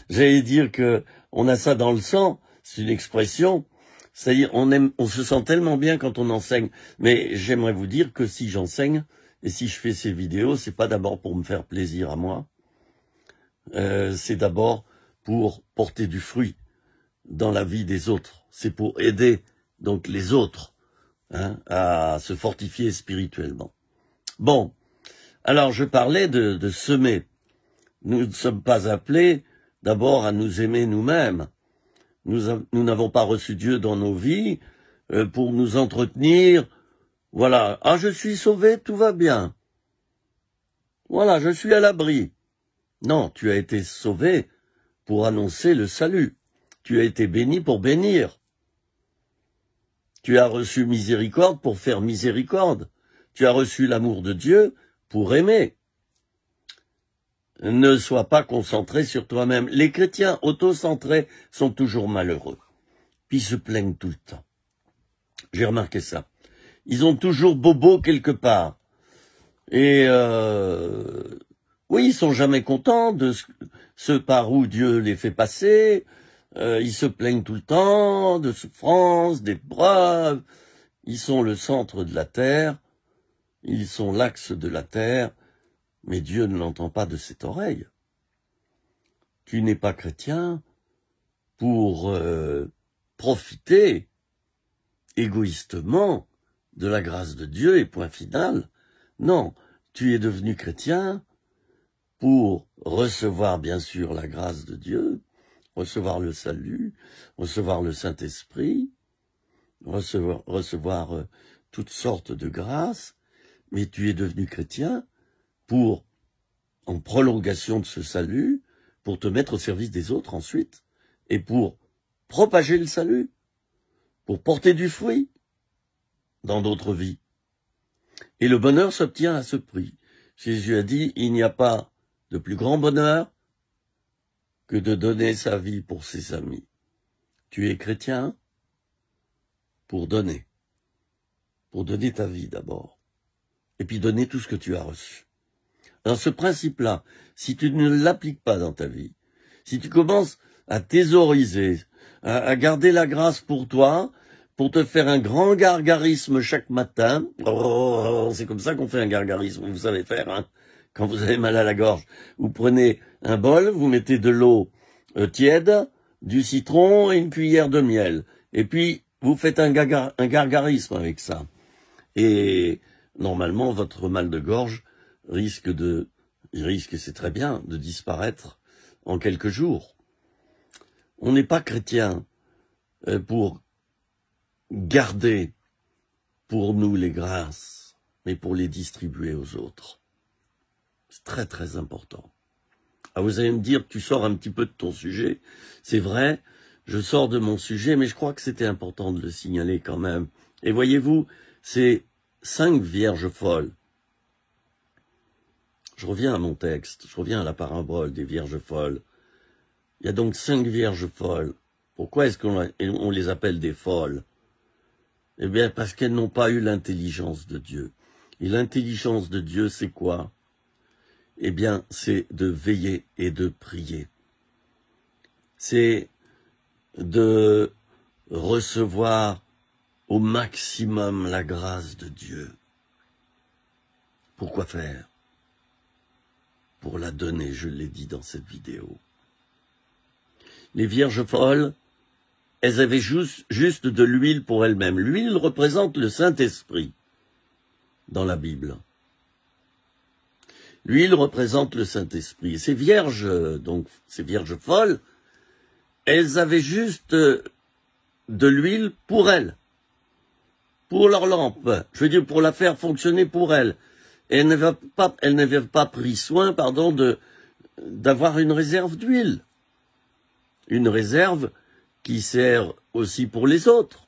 j'allais dire que on a ça dans le sang, c'est une expression. C'est-à-dire, on se sent tellement bien quand on enseigne. Mais j'aimerais vous dire que si j'enseigne, et si je fais ces vidéos, c'est pas d'abord pour me faire plaisir à moi. C'est d'abord pour porter du fruit dans la vie des autres. C'est pour aider, donc, les autres, à se fortifier spirituellement. Bon. Alors, je parlais de semer. Nous ne sommes pas appelés, d'abord, à nous aimer nous-mêmes. Nous n'avons pas reçu Dieu dans nos vies pour nous entretenir. Voilà, ah, je suis sauvé, tout va bien. Voilà, je suis à l'abri. Non, tu as été sauvé pour annoncer le salut. Tu as été béni pour bénir. Tu as reçu miséricorde pour faire miséricorde. Tu as reçu l'amour de Dieu pour aimer. ne sois pas concentré sur toi-même. Les chrétiens auto-centrés sont toujours malheureux. Puis ils se plaignent tout le temps. J'ai remarqué ça. Ils ont toujours bobo quelque part. Et oui, ils sont jamais contents de ce par où Dieu les fait passer. Ils se plaignent tout le temps de souffrances, d'épreuves. Ils sont le centre de la terre. Ils sont l'axe de la terre. Mais Dieu ne l'entend pas de cette oreille. Tu n'es pas chrétien pour profiter égoïstement de la grâce de Dieu et point final. Non, tu es devenu chrétien pour recevoir bien sûr la grâce de Dieu, recevoir le salut, recevoir le Saint-Esprit, recevoir toutes sortes de grâces, mais tu es devenu chrétien pour, en prolongation de ce salut, pour te mettre au service des autres ensuite, et pour propager le salut, pour porter du fruit dans d'autres vies. Et le bonheur s'obtient à ce prix. Jésus a dit, il n'y a pas de plus grand bonheur que de donner sa vie pour ses amis. Tu es chrétien pour donner ta vie d'abord, et puis donner tout ce que tu as reçu. Alors ce principe-là, si tu ne l'appliques pas dans ta vie, si tu commences à thésauriser, à garder la grâce pour toi, pour te faire un grand gargarisme chaque matin, c'est comme ça qu'on fait un gargarisme, vous savez faire, hein, quand vous avez mal à la gorge. Vous prenez un bol, vous mettez de l'eau tiède, du citron et une cuillère de miel, et puis vous faites un gargarisme avec ça. Et normalement, votre mal de gorge risque, c'est très bien, de disparaître en quelques jours. On n'est pas chrétien pour garder pour nous les grâces, mais pour les distribuer aux autres. C'est très très important. Ah, vous allez me dire, tu sors un petit peu de ton sujet. C'est vrai, je sors de mon sujet, mais je crois que c'était important de le signaler quand même. Et voyez-vous, ces 5 vierges folles. Je reviens à mon texte, je reviens à la parabole des vierges folles. Il y a donc 5 vierges folles. Pourquoi est-ce qu'on les appelle des folles? Eh bien, parce qu'elles n'ont pas eu l'intelligence de Dieu. Et l'intelligence de Dieu, c'est quoi? Eh bien, c'est de veiller et de prier. C'est de recevoir au maximum la grâce de Dieu. Pourquoi faire? Pour la donner, je l'ai dit dans cette vidéo. Les vierges folles, elles avaient juste de l'huile pour elles-mêmes. L'huile représente le Saint-Esprit dans la Bible. L'huile représente le Saint-Esprit. Ces vierges, donc ces vierges folles, elles avaient juste de l'huile pour elles, pour leur lampe. Je veux dire, pour la faire fonctionner pour elles. Et elles n'avaient pas pris soin, d'avoir une réserve d'huile. Une réserve qui sert aussi pour les autres.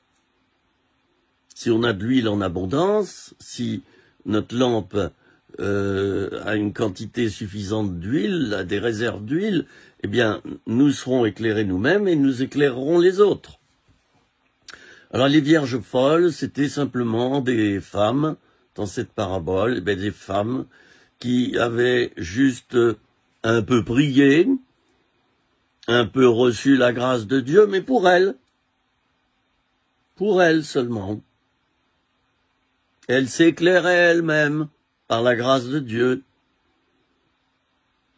Si on a de l'huile en abondance, si notre lampe a une quantité suffisante d'huile, a des réserves d'huile, eh bien, nous serons éclairés nous-mêmes et nous éclairerons les autres. Alors, les vierges folles, c'était simplement des femmes, dans cette parabole, eh bien, des femmes qui avaient juste un peu prié, un peu reçu la grâce de Dieu, mais pour elles seulement. Elles s'éclairaient elles-mêmes par la grâce de Dieu.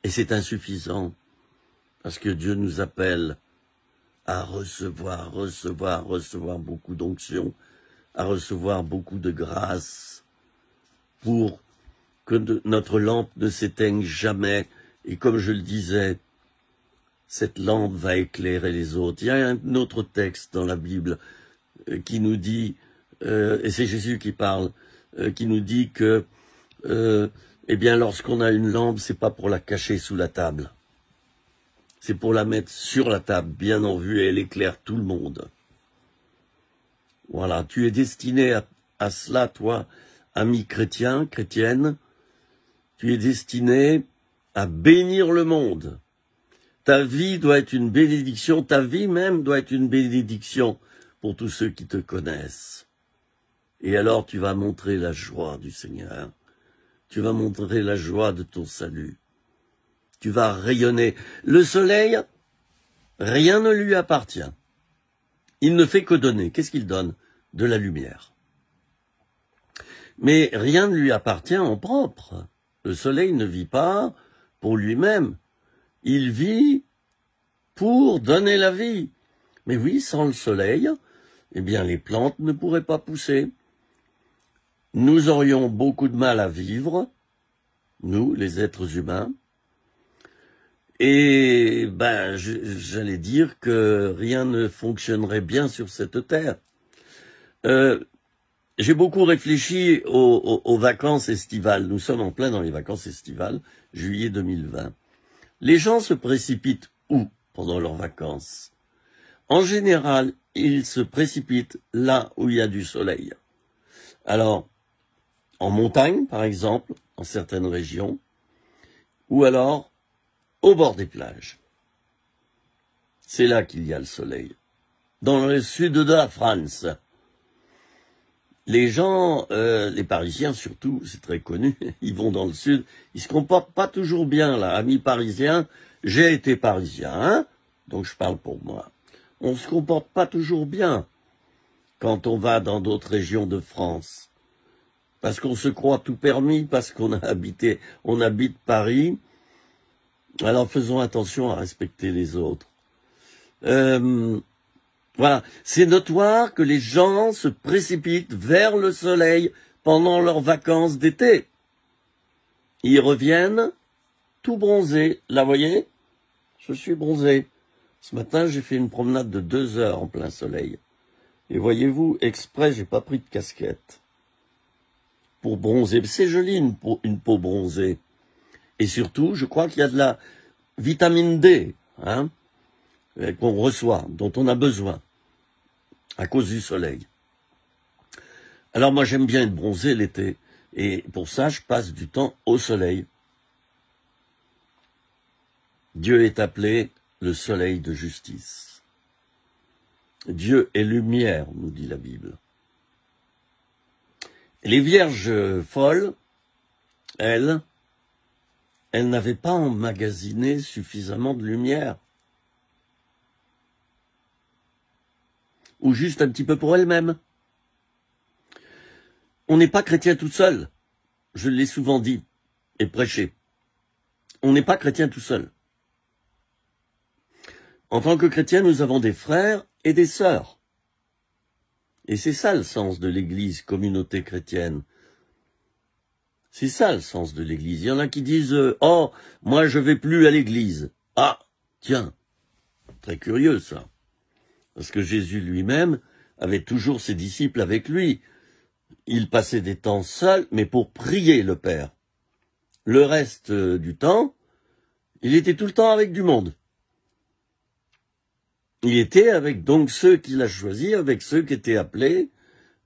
Et c'est insuffisant, parce que Dieu nous appelle à recevoir beaucoup d'onction, à recevoir beaucoup de grâce, pour que notre lampe ne s'éteigne jamais. Et comme je le disais, cette lampe va éclairer les autres. Il y a un autre texte dans la Bible qui nous dit, et c'est Jésus qui parle, qui nous dit que, eh bien, lorsqu'on a une lampe, c'est pas pour la cacher sous la table. C'est pour la mettre sur la table, bien en vue, et elle éclaire tout le monde. Voilà, tu es destiné à cela, toi, ami chrétien, chrétienne. Tu es destiné à bénir le monde. Ta vie doit être une bénédiction, ta vie même doit être une bénédiction pour tous ceux qui te connaissent. Et alors tu vas montrer la joie du Seigneur. Tu vas montrer la joie de ton salut. Tu vas rayonner. Le soleil, rien ne lui appartient. Il ne fait que donner. Qu'est-ce qu'il donne? De la lumière. Mais rien ne lui appartient en propre. Le soleil ne vit pas pour lui-même. Il vit pour donner la vie. Mais oui, sans le soleil, eh bien, les plantes ne pourraient pas pousser. Nous aurions beaucoup de mal à vivre, nous, les êtres humains. Et, j'allais dire que rien ne fonctionnerait bien sur cette terre. J'ai beaucoup réfléchi aux vacances estivales. Nous sommes en plein dans les vacances estivales, juillet 2020. Les gens se précipitent où pendant leurs vacances? En général, ils se précipitent là où il y a du soleil. Alors, en montagne, par exemple, en certaines régions, ou alors au bord des plages. C'est là qu'il y a le soleil. Dans le sud de la France. Les gens, les Parisiens surtout, c'est très connu, ils vont dans le sud, ils se comportent pas toujours bien, là. Amis parisiens, j'ai été parisien, hein, donc je parle pour moi. On se comporte pas toujours bien quand on va dans d'autres régions de France. Parce qu'on se croit tout permis, parce qu'on habite Paris. Alors faisons attention à respecter les autres. Voilà, c'est notoire que les gens se précipitent vers le soleil pendant leurs vacances d'été. Ils reviennent tout bronzés. Là, vous voyez, je suis bronzé. Ce matin, j'ai fait une promenade de 2 heures en plein soleil. Et voyez-vous, exprès, j'ai pas pris de casquette pour bronzer. C'est joli une peau bronzée. Et surtout, je crois qu'il y a de la vitamine D, hein, qu'on reçoit, dont on a besoin, à cause du soleil. Alors moi j'aime bien être bronzé l'été, et pour ça je passe du temps au soleil. Dieu est appelé le soleil de justice. Dieu est lumière, nous dit la Bible. Les vierges folles, elles n'avaient pas emmagasiné suffisamment de lumière. Ou juste un petit peu pour elles-mêmes. On n'est pas chrétien tout seul. Je l'ai souvent dit et prêché. On n'est pas chrétien tout seul. En tant que chrétien, nous avons des frères et des sœurs. Et c'est ça le sens de l'Église, communauté chrétienne. C'est ça le sens de l'Église. Il y en a qui disent « Oh, moi je vais plus à l'Église. » Ah, tiens, très curieux ça. Parce que Jésus lui-même avait toujours ses disciples avec lui. Il passait des temps seul, mais pour prier le Père. Le reste du temps, il était tout le temps avec du monde. Il était avec donc ceux qu'il a choisis, avec ceux qui étaient appelés,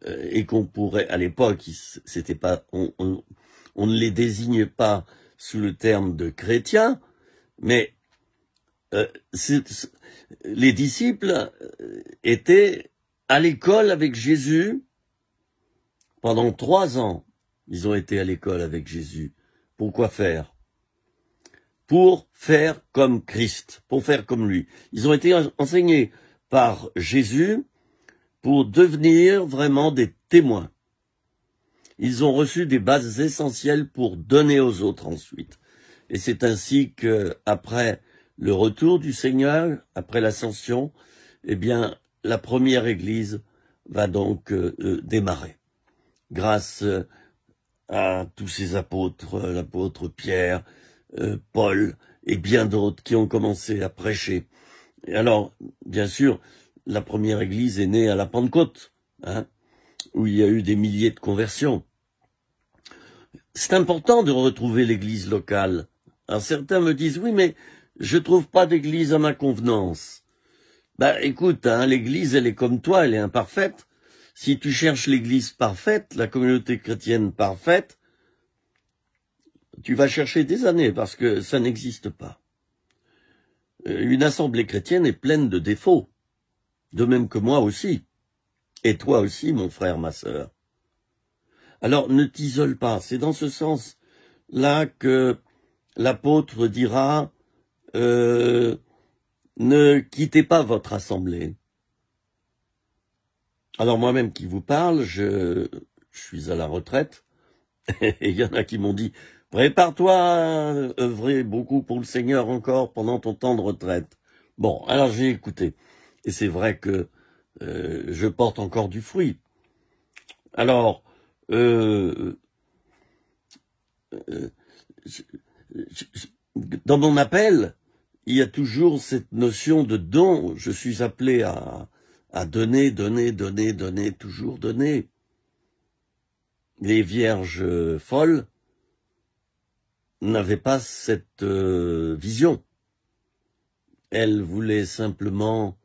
et qu'on pourrait, à l'époque, c'était pas, on ne les désignait pas sous le terme de chrétiens, mais les disciples étaient à l'école avec Jésus pendant 3 ans. Ils ont été à l'école avec Jésus. Pourquoi faire? Pour faire comme Christ, pour faire comme lui. Ils ont été enseignés par Jésus pour devenir vraiment des témoins. Ils ont reçu des bases essentielles pour donner aux autres ensuite. Et c'est ainsi que, après le retour du Seigneur, après l'ascension, eh bien, la première Église va donc démarrer. Grâce à tous ces apôtres, l'apôtre Pierre, Paul et bien d'autres qui ont commencé à prêcher. Et alors, bien sûr, la première Église est née à la Pentecôte, hein, où il y a eu des milliers de conversions. C'est important de retrouver l'Église locale. Alors certains me disent, oui, mais je trouve pas d'église à ma convenance. Bah écoute, hein, l'église elle est comme toi, elle est imparfaite. Si tu cherches l'église parfaite, la communauté chrétienne parfaite, tu vas chercher des années parce que ça n'existe pas. Une assemblée chrétienne est pleine de défauts, de même que moi aussi, et toi aussi, mon frère, ma sœur. Alors ne t'isole pas, c'est dans ce sens-là que l'apôtre dira ne quittez pas votre assemblée. Alors moi-même qui vous parle, je suis à la retraite, et il y en a qui m'ont dit « Prépare-toi à œuvrer beaucoup pour le Seigneur encore pendant ton temps de retraite. » Bon, alors j'ai écouté, et c'est vrai que je porte encore du fruit. Alors, dans mon appel, il y a toujours cette notion de don. Je suis appelé à donner, toujours donner. Les vierges folles n'avaient pas cette vision. Elles voulaient simplement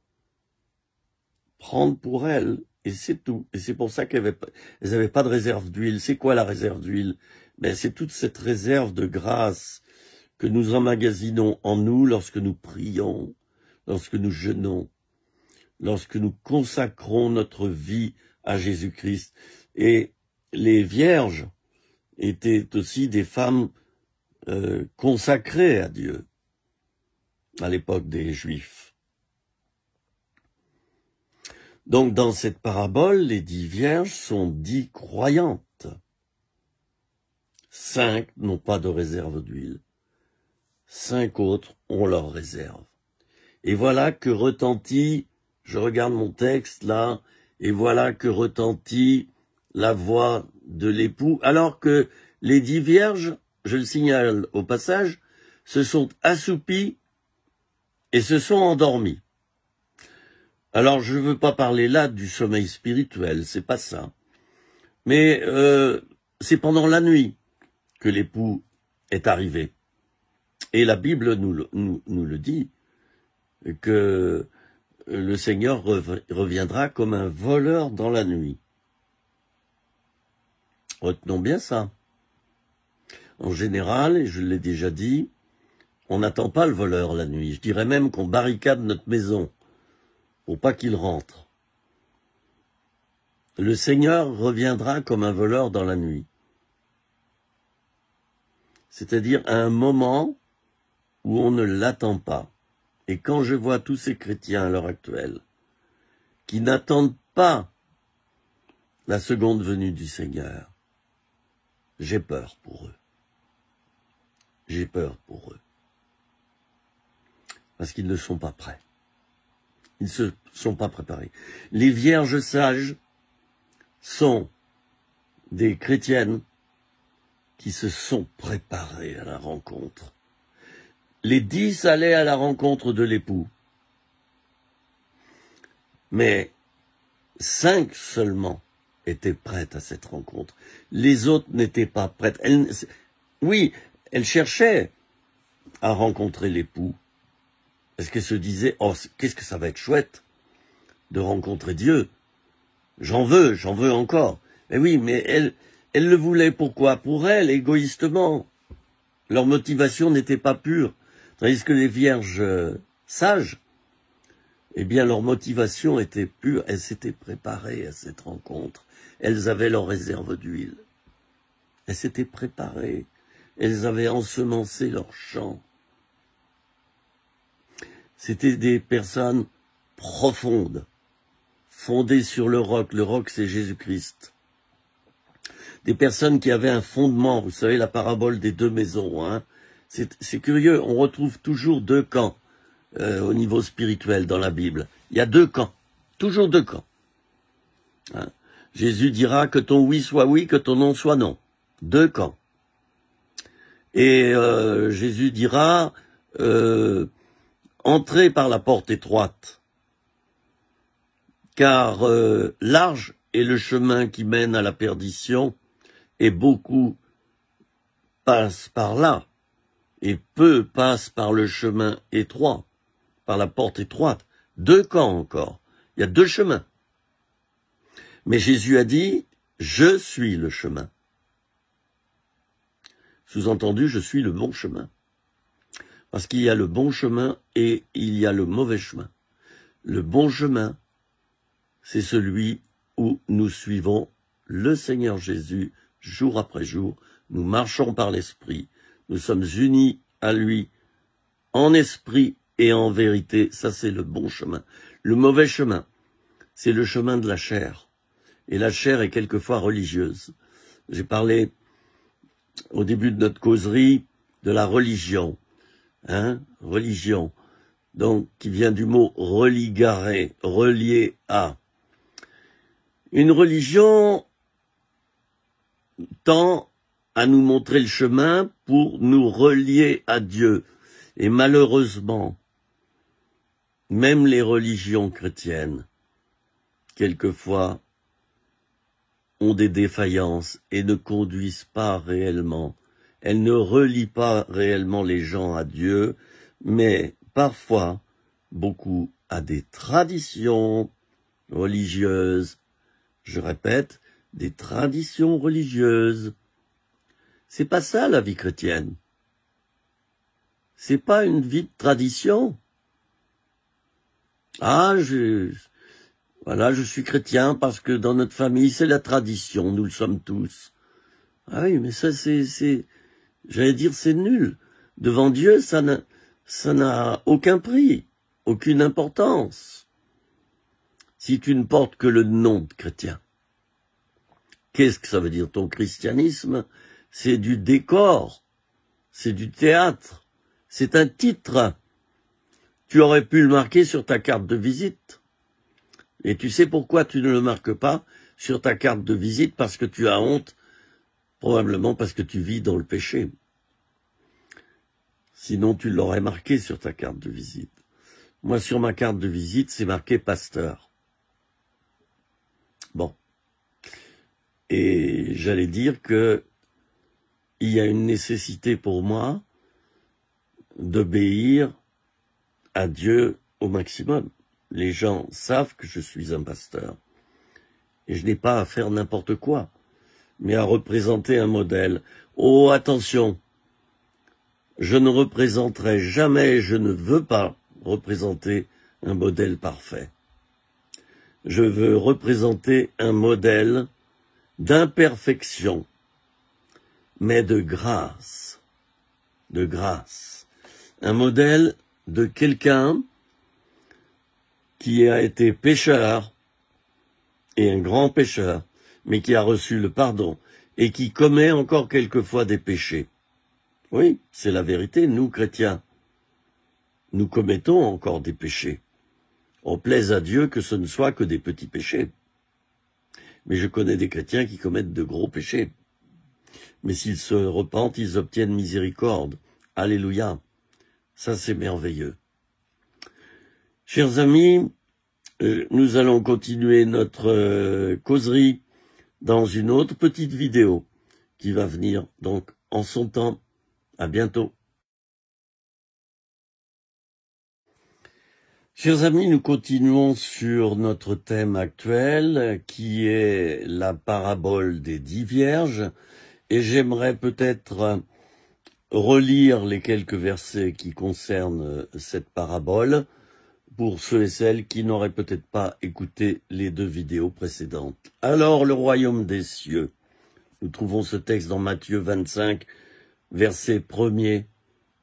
prendre pour elles, et c'est tout. Et c'est pour ça qu'elles n'avaient pas de réserve d'huile. C'est quoi la réserve d'huile? Ben, c'est toute cette réserve de grâce que nous emmagasinons en nous lorsque nous prions, lorsque nous jeûnons, lorsque nous consacrons notre vie à Jésus-Christ. Et les vierges étaient aussi des femmes consacrées à Dieu à l'époque des Juifs. Donc dans cette parabole, les 10 vierges sont 10 croyantes. 5 n'ont pas de réserve d'huile. 5 autres ont leur réserve. Et voilà que retentit, je regarde mon texte là, et voilà que retentit la voix de l'époux, alors que les 10 vierges, je le signale au passage, se sont assoupies et se sont endormies. Alors je ne veux pas parler là du sommeil spirituel, c'est pas ça. Mais c'est pendant la nuit que l'époux est arrivé. Et la Bible nous le dit, que le Seigneur reviendra comme un voleur dans la nuit. Retenons bien ça. En général, et je l'ai déjà dit, on n'attend pas le voleur la nuit. Je dirais même qu'on barricade notre maison pour pas qu'il rentre. Le Seigneur reviendra comme un voleur dans la nuit. C'est-à-dire à un moment où on ne l'attend pas. Et quand je vois tous ces chrétiens à l'heure actuelle qui n'attendent pas la seconde venue du Seigneur, j'ai peur pour eux. J'ai peur pour eux. Parce qu'ils ne sont pas prêts. Ils ne se sont pas préparés. Les vierges sages sont des chrétiennes qui se sont préparées à la rencontre. Les 10 allaient à la rencontre de l'époux. Mais 5 seulement étaient prêtes à cette rencontre. Les autres n'étaient pas prêtes. Oui, elles cherchaient à rencontrer l'époux. Est-ce qu'elles se disaient, oh, qu'est-ce que ça va être chouette de rencontrer Dieu. J'en veux encore. Mais oui, mais elles le voulaient pourquoi? Pour elles, égoïstement. Leur motivation n'était pas pure. Tandis que les vierges sages, eh bien, leur motivation était pure. Elles s'étaient préparées à cette rencontre. Elles avaient leur réserve d'huile. Elles s'étaient préparées. Elles avaient ensemencé leur champ. C'était des personnes profondes, fondées sur le roc. Le roc, c'est Jésus-Christ. Des personnes qui avaient un fondement. Vous savez, la parabole des 2 maisons. Hein. C'est curieux, on retrouve toujours 2 camps au niveau spirituel dans la Bible. Il y a 2 camps, toujours 2 camps. Hein. Jésus dira que ton oui soit oui, que ton non soit non. 2 camps. Et Jésus dira, entrez par la porte étroite, car large est le chemin qui mène à la perdition, et beaucoup passent par là, et peu passent par le chemin étroit, par la porte étroite. 2 camps encore, il y a 2 chemins. Mais Jésus a dit, je suis le chemin. Sous-entendu, je suis le bon chemin. Parce qu'il y a le bon chemin et il y a le mauvais chemin. Le bon chemin, c'est celui où nous suivons le Seigneur Jésus jour après jour. Nous marchons par l'Esprit. Nous sommes unis à lui en esprit et en vérité. Ça, c'est le bon chemin. Le mauvais chemin, c'est le chemin de la chair. Et la chair est quelquefois religieuse. J'ai parlé au début de notre causerie de la religion. Religion, donc qui vient du mot religare, relié à. Une religion tend à nous montrer le chemin pour nous relier à Dieu. Et malheureusement, même les religions chrétiennes, quelquefois, ont des défaillances et ne conduisent pas réellement. Elles ne relient pas réellement les gens à Dieu, mais parfois, beaucoup à des traditions religieuses. Je répète, des traditions religieuses. C'est pas ça la vie chrétienne. C'est pas une vie de tradition. Voilà, je suis chrétien parce que dans notre famille, c'est la tradition, nous le sommes tous. Ah oui, mais ça, j'allais dire, c'est nul. Devant Dieu, ça n'a aucun prix, aucune importance. Si tu ne portes que le nom de chrétien. Qu'est-ce que ça veut dire ton christianisme? C'est du décor, c'est du théâtre, c'est un titre. Tu aurais pu le marquer sur ta carte de visite. Et tu sais pourquoi tu ne le marques pas sur ta carte de visite? Parce que tu as honte, probablement parce que tu vis dans le péché. Sinon, tu l'aurais marqué sur ta carte de visite. Moi, sur ma carte de visite, c'est marqué pasteur. Bon. Et j'allais dire que il y a une nécessité pour moi d'obéir à Dieu au maximum. Les gens savent que je suis un pasteur. Et je n'ai pas à faire n'importe quoi, mais à représenter un modèle. Oh, attention! Je ne représenterai jamais, je ne veux pas représenter un modèle parfait. Je veux représenter un modèle d'imperfection, mais de grâce. De grâce. Un modèle de quelqu'un qui a été pécheur, et un grand pécheur, mais qui a reçu le pardon, et qui commet encore quelquefois des péchés. Oui, c'est la vérité, nous, chrétiens, nous commettons encore des péchés. On plaise à Dieu que ce ne soit que des petits péchés. Mais je connais des chrétiens qui commettent de gros péchés. Mais s'ils se repentent, ils obtiennent miséricorde. Alléluia. Ça, c'est merveilleux. Chers amis, nous allons continuer notre causerie dans une autre petite vidéo qui va venir donc en son temps. À bientôt. Chers amis, nous continuons sur notre thème actuel qui est la parabole des 10 vierges et j'aimerais peut-être relire les quelques versets qui concernent cette parabole pour ceux et celles qui n'auraient peut-être pas écouté les 2 vidéos précédentes. Alors, le royaume des cieux. Nous trouvons ce texte dans Matthieu 25, versets 1er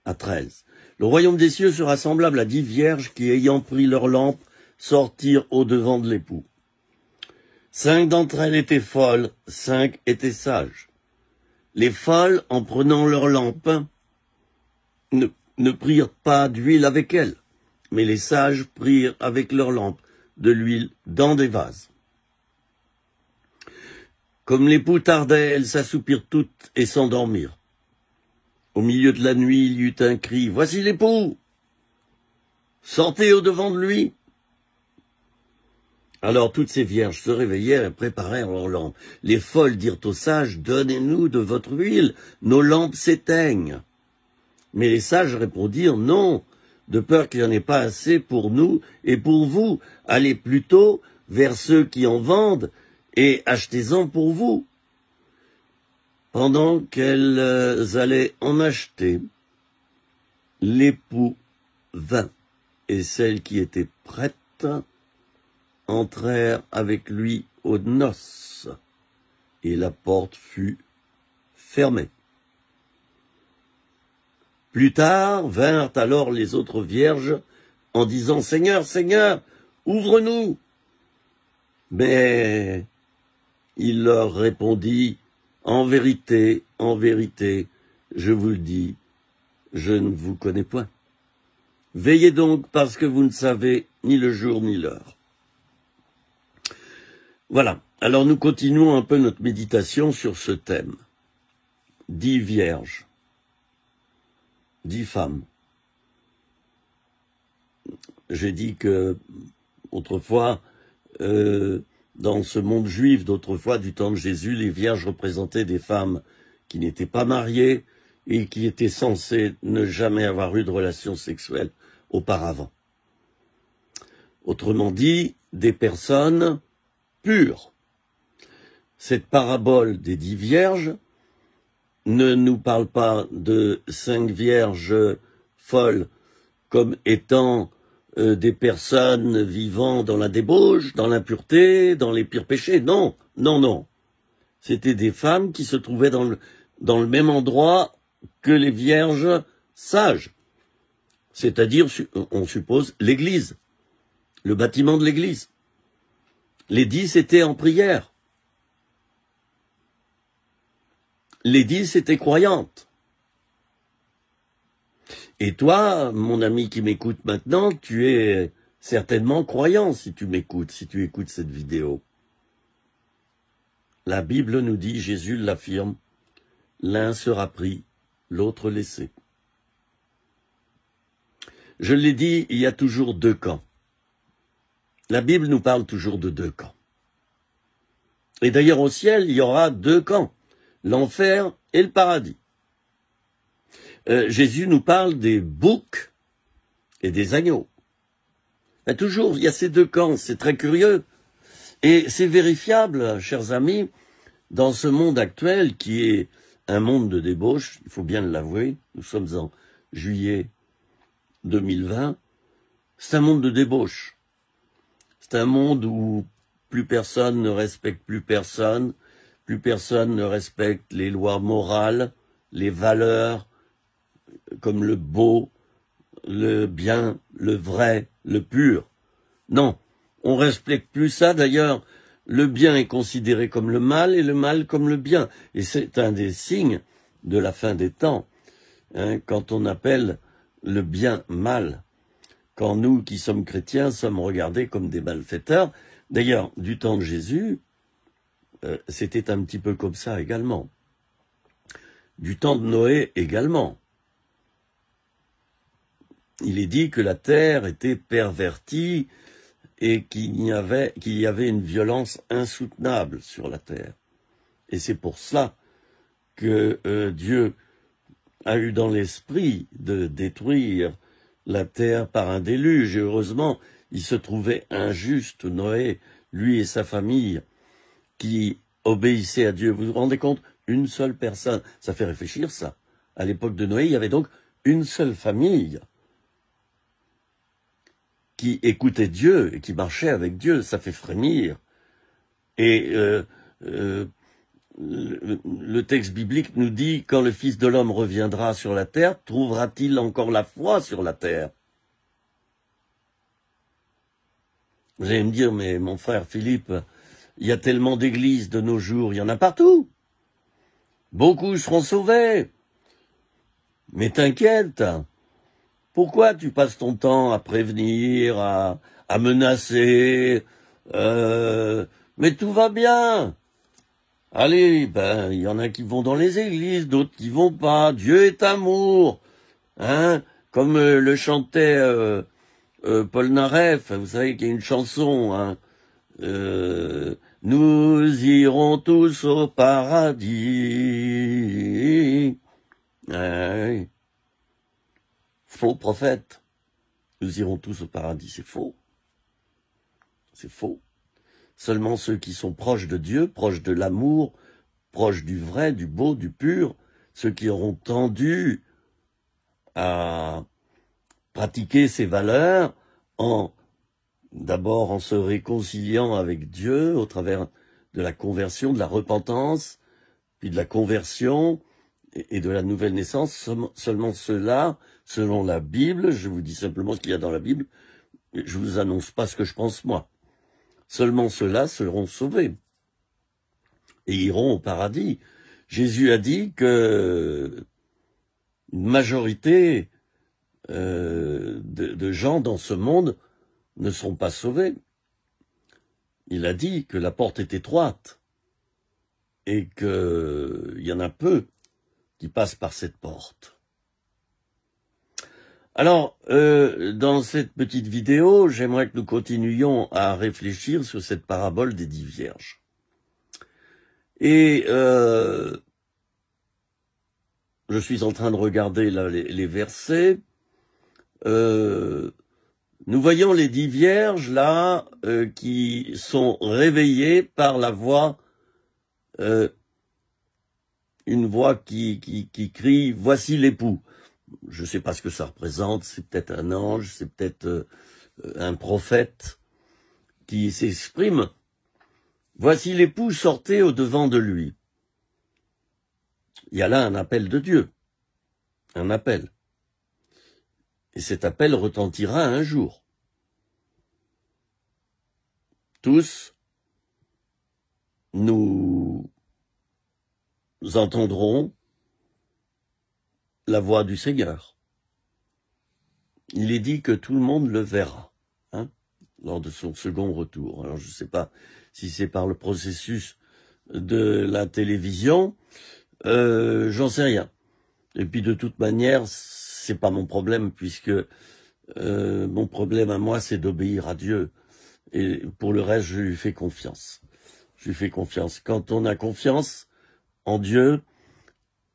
à 13. Le royaume des cieux sera semblable à 10 vierges qui, ayant pris leur lampe, sortirent au-devant de l'époux. 5 d'entre elles étaient folles, 5 étaient sages. Les folles, en prenant leur lampe, ne prirent pas d'huile avec elles, mais les sages prirent avec leur lampe de l'huile dans des vases. Comme l'époux tardait, elles s'assoupirent toutes et s'endormirent. Au milieu de la nuit, il y eut un cri. « Voici l'époux! Sortez au-devant de lui !» Alors toutes ces vierges se réveillèrent et préparèrent leurs lampes. Les folles dirent aux sages, « Donnez-nous de votre huile, nos lampes s'éteignent. » Mais les sages répondirent, « Non, de peur qu'il n'y en ait pas assez pour nous et pour vous. Allez plutôt vers ceux qui en vendent et achetez-en pour vous. » Pendant qu'elles allaient en acheter, l'époux vint, et celles qui étaient prêtes entrèrent avec lui aux noces, et la porte fut fermée. Plus tard vinrent alors les autres vierges en disant « Seigneur, Seigneur, ouvre-nous » Mais il leur répondit « En vérité, je vous le dis, je ne vous connais point. Veillez donc parce que vous ne savez ni le jour ni l'heure. » Voilà, alors nous continuons un peu notre méditation sur ce thème. 10 vierges, 10 femmes. J'ai dit que autrefois, dans ce monde juif d'autrefois, du temps de Jésus, les vierges représentaient des femmes qui n'étaient pas mariées et qui étaient censées ne jamais avoir eu de relations sexuelles auparavant. Autrement dit, des personnes pures. Cette parabole des 10 vierges ne nous parle pas de 5 vierges folles comme étant des personnes vivant dans la débauche, dans l'impureté, dans les pires péchés. Non, non, non. C'était des femmes qui se trouvaient dans le même endroit que les vierges sages. C'est-à-dire, on suppose, l'église, le bâtiment de l'église. Les 10 étaient en prière. Les 10 étaient croyantes. Et toi, mon ami qui m'écoute maintenant, tu es certainement croyant si tu m'écoutes, si tu écoutes cette vidéo. La Bible nous dit, Jésus l'affirme, l'un sera pris, l'autre laissé. Je l'ai dit, il y a toujours 2 camps. La Bible nous parle toujours de 2 camps. Et d'ailleurs au ciel, il y aura 2 camps, l'enfer et le paradis. Jésus nous parle des boucs et des agneaux. Et toujours, il y a ces 2 camps, c'est très curieux. Et c'est vérifiable, chers amis, dans ce monde actuel qui est un monde de débauche, il faut bien l'avouer, nous sommes en juillet 2020, c'est un monde de débauche. C'est un monde où plus personne ne respecte plus personne ne respecte les lois morales, les valeurs, comme le beau, le bien, le vrai, le pur. Non, on respecte plus ça. D'ailleurs, le bien est considéré comme le mal et le mal comme le bien. Et c'est un des signes de la fin des temps, hein, quand on appelle le bien mal. Quand nous, qui sommes chrétiens, sommes regardés comme des malfaiteurs. D'ailleurs, du temps de Jésus, c'était un petit peu comme ça également. Du temps de Noé également. Il est dit que la terre était pervertie et qu'il y avait une violence insoutenable sur la terre. Et c'est pour cela que Dieu a eu dans l'esprit de détruire la terre par un déluge. Et heureusement, il se trouvait un juste Noé, lui et sa famille, qui obéissait à Dieu. Vous vous rendez compte? Une seule personne. Ça fait réfléchir, ça. À l'époque de Noé, il y avait donc une seule famille qui écoutait Dieu et qui marchait avec Dieu. Ça fait frémir. Et le texte biblique nous dit, quand le Fils de l'homme reviendra sur la terre, trouvera-t-il encore la foi sur la terre? Vous allez me dire, mais mon frère Philippe, il y a tellement d'églises de nos jours, il y en a partout. Beaucoup seront sauvés. Mais t'inquiète, pourquoi tu passes ton temps à prévenir, à menacer, mais tout va bien. Allez, il y en a qui vont dans les églises, d'autres qui vont pas. Dieu est amour, hein, comme le chantait Paul Naref. Vous savez qu'il y a une chanson, hein. Nous irons tous au paradis. Faux prophète. Nous irons tous au paradis. C'est faux. C'est faux. Seulement ceux qui sont proches de Dieu, proches de l'amour, proches du vrai, du beau, du pur, ceux qui auront tendu à pratiquer ces valeurs d'abord en se réconciliant avec Dieu au travers de la conversion, de la repentance, puis de la conversion et de la nouvelle naissance. Seulement ceux-là, selon la Bible, je vous dis simplement ce qu'il y a dans la Bible, je vous annonce pas ce que je pense moi. Seulement ceux-là seront sauvés et iront au paradis. Jésus a dit que une majorité de gens dans ce monde ne sont pas sauvés. Il a dit que la porte est étroite et qu'il y en a peu qui passent par cette porte. Alors, dans cette petite vidéo, j'aimerais que nous continuions à réfléchir sur cette parabole des 10 vierges. Et je suis en train de regarder là les versets. Nous voyons les 10 vierges là qui sont réveillées par la voix, une voix qui crie « Voici l'époux ». Je ne sais pas ce que ça représente, c'est peut-être un ange, c'est peut-être un prophète qui s'exprime. « Voici l'époux, sortez au-devant de lui ». Il y a là un appel de Dieu, un appel. Et cet appel retentira un jour. Tous, nous entendrons la voix du Seigneur. Il est dit que tout le monde le verra, hein, lors de son second retour. Alors je ne sais pas si c'est par le processus de la télévision, j'en sais rien. Et puis de toute manière, c'est pas mon problème, puisque mon problème à moi, c'est d'obéir à Dieu. Et pour le reste, je lui fais confiance. Je lui fais confiance. Quand on a confiance en Dieu,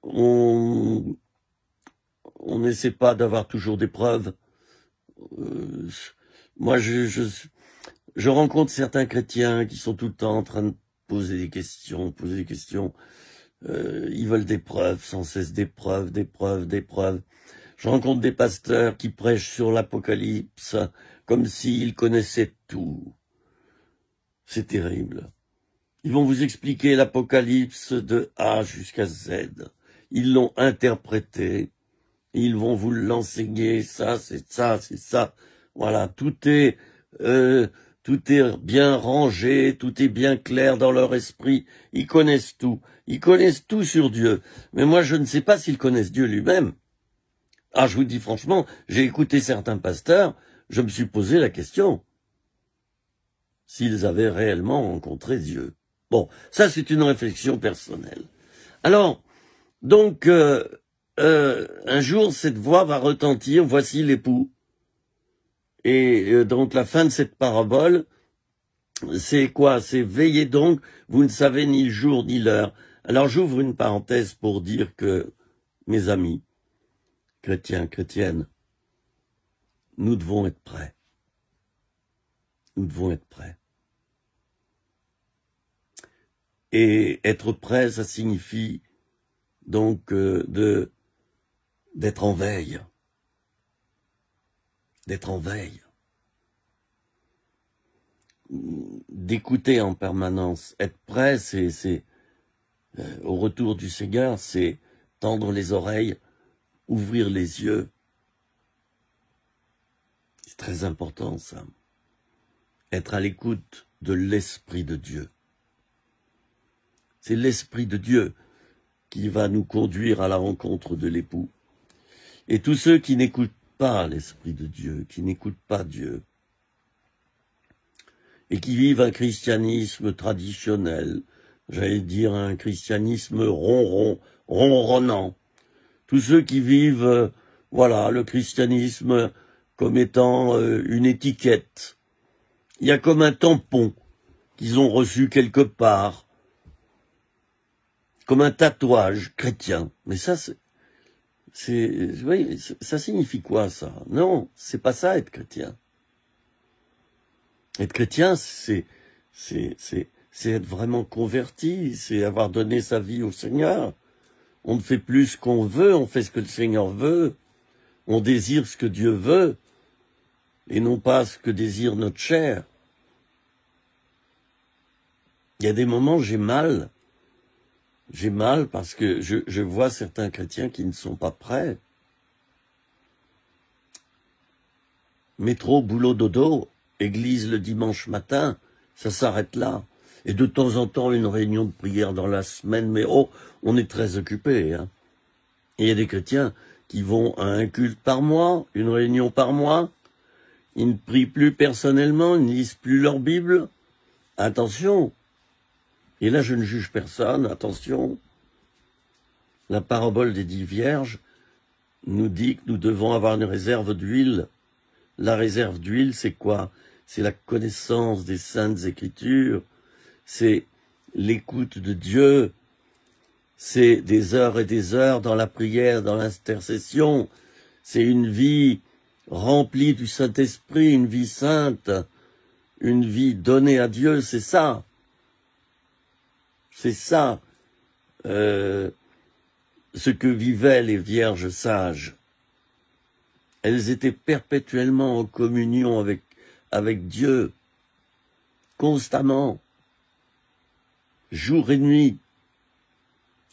on n'essaie pas d'avoir toujours des preuves. Moi, je rencontre certains chrétiens qui sont tout le temps en train de poser des questions. Ils veulent des preuves, sans cesse des preuves. Je rencontre des pasteurs qui prêchent sur l'Apocalypse comme s'ils connaissaient tout. C'est terrible. Ils vont vous expliquer l'Apocalypse de A jusqu'à Z. Ils l'ont interprété. Ils vont vous l'enseigner. Ça, c'est ça, c'est ça. Voilà, tout est bien rangé, tout est bien clair dans leur esprit. Ils connaissent tout. Ils connaissent tout sur Dieu. Mais moi, je ne sais pas s'ils connaissent Dieu lui-même. Ah, je vous dis franchement, j'ai écouté certains pasteurs, je me suis posé la question s'ils avaient réellement rencontré Dieu. Bon, ça c'est une réflexion personnelle. Alors, donc, un jour, cette voix va retentir, voici l'époux. Et donc, la fin de cette parabole, c'est quoi? C'est veillez donc, vous ne savez ni le jour ni l'heure. Alors, j'ouvre une parenthèse pour dire que, mes amis, chrétiens, chrétiennes, nous devons être prêts. Nous devons être prêts. Et être prêt, ça signifie donc d'être en veille. D'être en veille. D'écouter en permanence. Être prêt, c'est au retour du Seigneur, c'est tendre les oreilles, ouvrir les yeux. C'est très important, ça. Être à l'écoute de l'Esprit de Dieu. C'est l'Esprit de Dieu qui va nous conduire à la rencontre de l'époux. Et tous ceux qui n'écoutent pas l'Esprit de Dieu, qui n'écoutent pas Dieu, et qui vivent un christianisme traditionnel, j'allais dire un christianisme ronronnant, tous ceux qui vivent, voilà, le christianisme comme étant une étiquette. Il y a comme un tampon qu'ils ont reçu quelque part, comme un tatouage chrétien. Mais ça, oui, ça signifie quoi, ça? Non, c'est pas ça, être chrétien. Être chrétien, c'est c'est être vraiment converti, c'est avoir donné sa vie au Seigneur. On ne fait plus ce qu'on veut, on fait ce que le Seigneur veut. On désire ce que Dieu veut, et non pas ce que désire notre chair. Il y a des moments, j'ai mal. J'ai mal parce que je vois certains chrétiens qui ne sont pas prêts. Métro, boulot, dodo, église le dimanche matin, ça s'arrête là. Et de temps en temps, une réunion de prière dans la semaine, mais oh, on est très occupé. Hein. Et il y a des chrétiens qui vont à un culte par mois, une réunion par mois, ils ne prient plus personnellement, ils ne lisent plus leur Bible. Attention. Et là, je ne juge personne, attention. La parabole des 10 vierges nous dit que nous devons avoir une réserve d'huile. La réserve d'huile, c'est quoi? C'est la connaissance des saintes écritures, c'est l'écoute de Dieu, c'est des heures et des heures dans la prière, dans l'intercession, c'est une vie remplie du Saint-Esprit, une vie sainte, une vie donnée à Dieu, c'est ça. C'est ça, ce que vivaient les vierges sages. Elles étaient perpétuellement en communion avec Dieu, constamment, jour et nuit.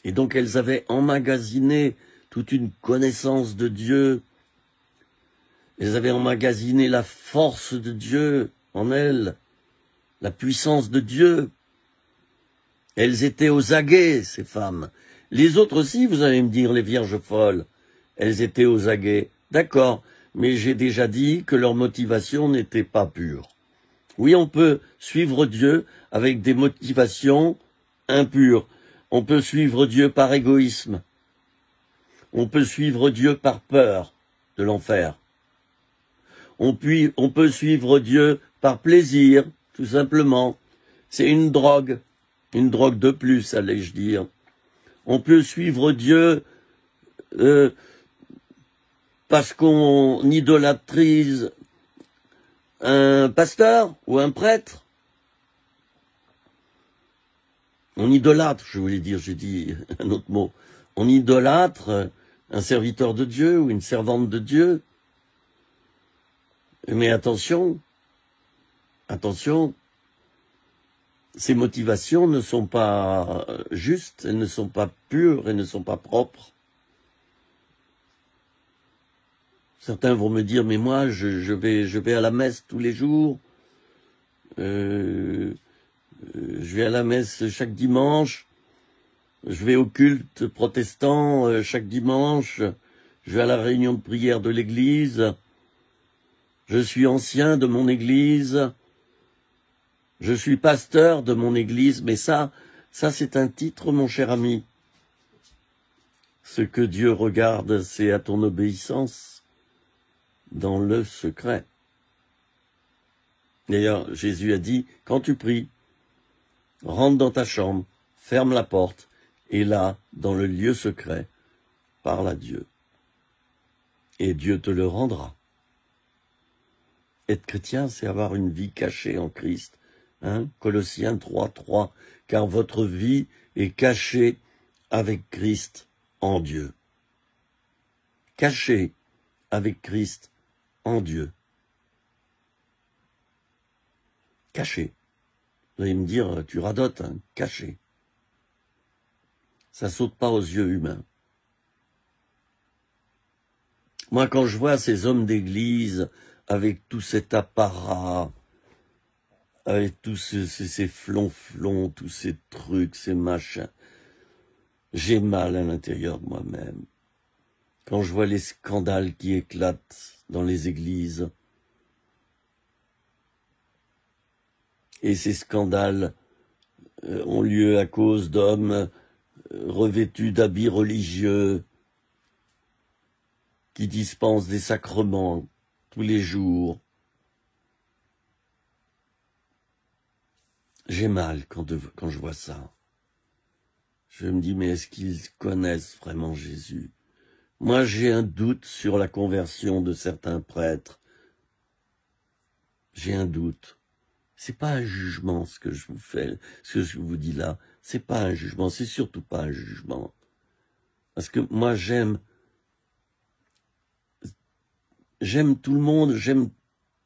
Et donc elles avaient emmagasiné toute une connaissance de Dieu. Elles avaient emmagasiné la force de Dieu en elles, la puissance de Dieu. Elles étaient aux aguets, ces femmes. Les autres aussi, vous allez me dire, les vierges folles, elles étaient aux aguets. D'accord, mais j'ai déjà dit que leur motivation n'était pas pure. Oui, on peut suivre Dieu avec des motivations impures. On peut suivre Dieu par égoïsme. On peut suivre Dieu par peur de l'enfer. On peut suivre Dieu par plaisir, tout simplement. C'est une drogue de plus, allais-je dire. On peut suivre Dieu parce qu'on idolâtrise un pasteur ou un prêtre. On idolâtre, je voulais dire, j'ai dit un autre mot. On idolâtre un serviteur de Dieu ou une servante de Dieu. Mais attention, ces motivations ne sont pas justes, elles ne sont pas pures, elles ne sont pas propres. Certains vont me dire, mais moi, je vais à la messe tous les jours, je vais à la messe chaque dimanche, je vais au culte protestant chaque dimanche, je vais à la réunion de prière de l'église, je suis ancien de mon église, je suis pasteur de mon église, mais ça c'est un titre, mon cher ami. Ce que Dieu regarde, c'est à ton obéissance dans le secret. D'ailleurs, Jésus a dit, quand tu pries, rentre dans ta chambre, ferme la porte, et là, dans le lieu secret, parle à Dieu. Et Dieu te le rendra. Être chrétien, c'est avoir une vie cachée en Christ. Hein? Colossiens 3:3, car votre vie est cachée avec Christ en Dieu. Cachée avec Christ en Dieu. Caché. Vous allez me dire, tu radotes, hein, caché. Ça saute pas aux yeux humains. Moi, quand je vois ces hommes d'église avec tout cet apparat, avec tous ces flonflons, tous ces trucs, ces machins, j'ai mal à l'intérieur de moi-même. Quand je vois les scandales qui éclatent dans les églises, et ces scandales ont lieu à cause d'hommes revêtus d'habits religieux qui dispensent des sacrements tous les jours. J'ai mal quand je vois ça. Je me dis, mais est-ce qu'ils connaissent vraiment Jésus? Moi, j'ai un doute sur la conversion de certains prêtres. J'ai un doute. C'est pas un jugement ce que je vous fais, ce que je vous dis là. C'est pas un jugement, c'est surtout pas un jugement. Parce que moi j'aime tout le monde, j'aime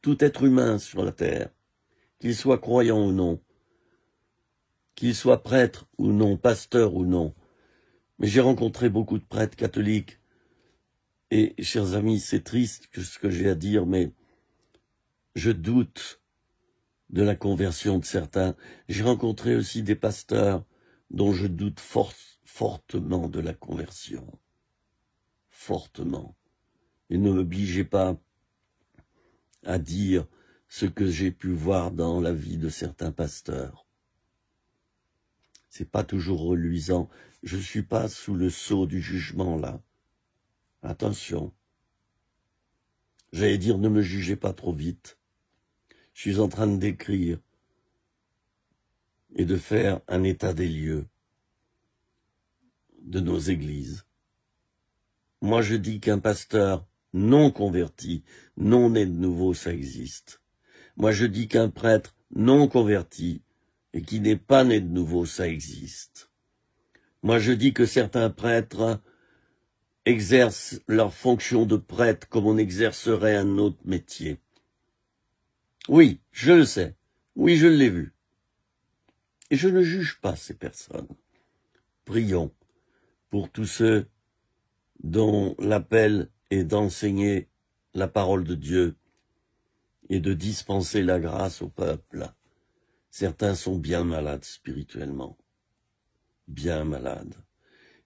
tout être humain sur la terre, qu'il soit croyant ou non, qu'il soit prêtre ou non, pasteur ou non. Mais j'ai rencontré beaucoup de prêtres catholiques. Et, chers amis, c'est triste ce que j'ai à dire, mais je doute de la conversion de certains. J'ai rencontré aussi des pasteurs dont je doute fortement de la conversion. Fortement. Et ne m'obligez pas à dire ce que j'ai pu voir dans la vie de certains pasteurs. C'est pas toujours reluisant. Je suis pas sous le sceau du jugement, là. Attention. J'allais dire, ne me jugez pas trop vite. Je suis en train de décrire et de faire un état des lieux de nos églises. Moi, je dis qu'un pasteur non converti, non né de nouveau, ça existe. Moi, je dis qu'un prêtre non converti et qui n'est pas né de nouveau, ça existe. Moi, je dis que certains prêtres exercent leur fonction de prêtre comme on exercerait un autre métier. Oui, je le sais. Oui, je l'ai vu. Et je ne juge pas ces personnes. Prions pour tous ceux dont l'appel est d'enseigner la parole de Dieu et de dispenser la grâce au peuple. Certains sont bien malades spirituellement, bien malades,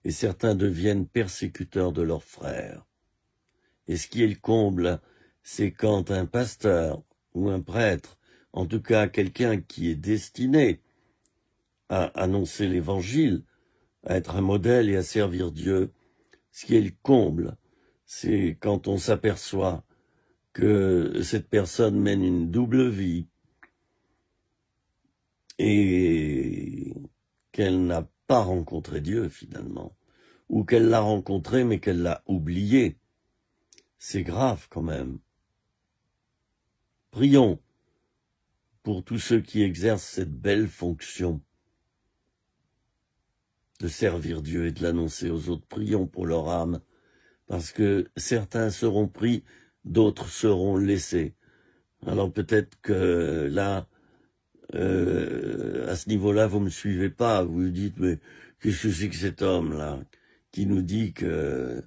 et certains deviennent persécuteurs de leurs frères. Et ce qui est le comble, c'est quand un pasteur ou un prêtre, en tout cas quelqu'un qui est destiné à annoncer l'évangile, à être un modèle et à servir Dieu, ce qui est le comble, c'est quand on s'aperçoit que cette personne mène une double vie et qu'elle n'a pas rencontré Dieu finalement, ou qu'elle l'a rencontré mais qu'elle l'a oublié. C'est grave quand même. Prions pour tous ceux qui exercent cette belle fonction de servir Dieu et de l'annoncer aux autres. Prions pour leur âme, parce que certains seront pris, d'autres seront laissés. Alors peut-être que là, à ce niveau-là, vous me suivez pas, vous vous dites, mais qu'est-ce que c'est que cet homme-là, qui nous dit que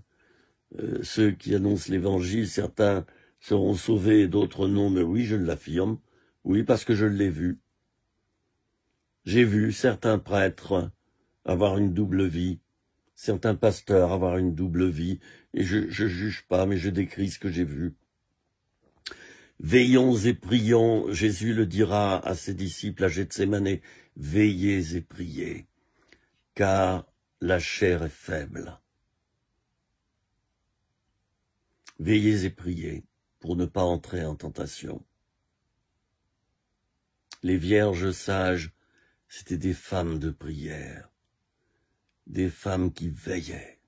ceux qui annoncent l'évangile, certains seront sauvés et d'autres non. Mais oui, je l'affirme, oui, parce que je l'ai vu. J'ai vu certains prêtres avoir une double vie, certains pasteurs avoir une double vie, et je juge pas, mais je décris ce que j'ai vu. Veillons et prions, Jésus le dira à ses disciples à Gethsémanée, veillez et priez, car la chair est faible. Veillez et priez pour ne pas entrer en tentation. Les vierges sages, c'était des femmes de prière, des femmes qui veillaient.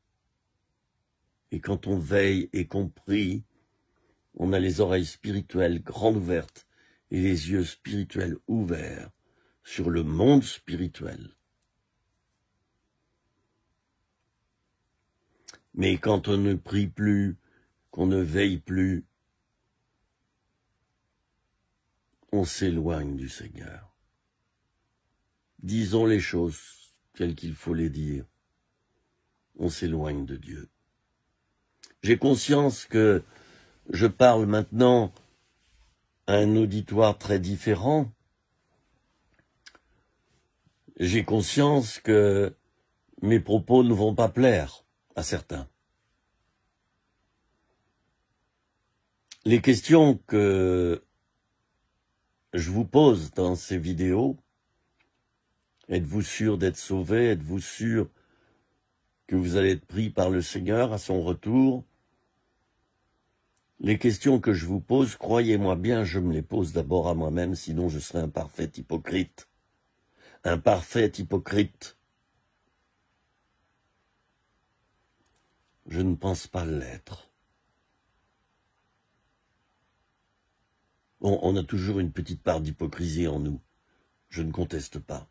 Et quand on veille et qu'on prie, on a les oreilles spirituelles grandes ouvertes et les yeux spirituels ouverts sur le monde spirituel. Mais quand on ne prie plus, qu'on ne veille plus, on s'éloigne du Seigneur. Disons les choses telles qu'il faut les dire. On s'éloigne de Dieu. J'ai conscience que je parle maintenant à un auditoire très différent. J'ai conscience que mes propos ne vont pas plaire à certains. Les questions que je vous pose dans ces vidéos, êtes-vous sûr d'être sauvé? Êtes-vous sûr que vous allez être pris par le Seigneur à son retour? Les questions que je vous pose, croyez-moi bien, je me les pose d'abord à moi-même, sinon je serais un parfait hypocrite. Un parfait hypocrite. Je ne pense pas l'être. On a toujours une petite part d'hypocrisie en nous, je ne conteste pas.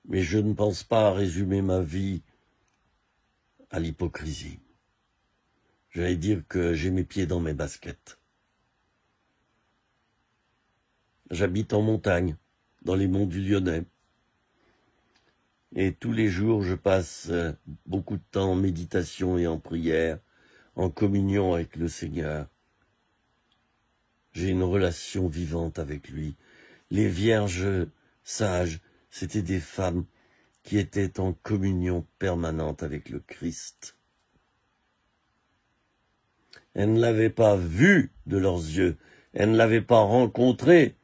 Mais je ne pense pas résumer ma vie à l'hypocrisie. J'allais dire que j'ai mes pieds dans mes baskets. J'habite en montagne, dans les monts du Lyonnais. Et tous les jours, je passe beaucoup de temps en méditation et en prière, en communion avec le Seigneur. J'ai une relation vivante avec lui. Les vierges sages, c'étaient des femmes qui étaient en communion permanente avec le Christ. Elles ne l'avaient pas vu de leurs yeux, elles ne l'avaient pas rencontré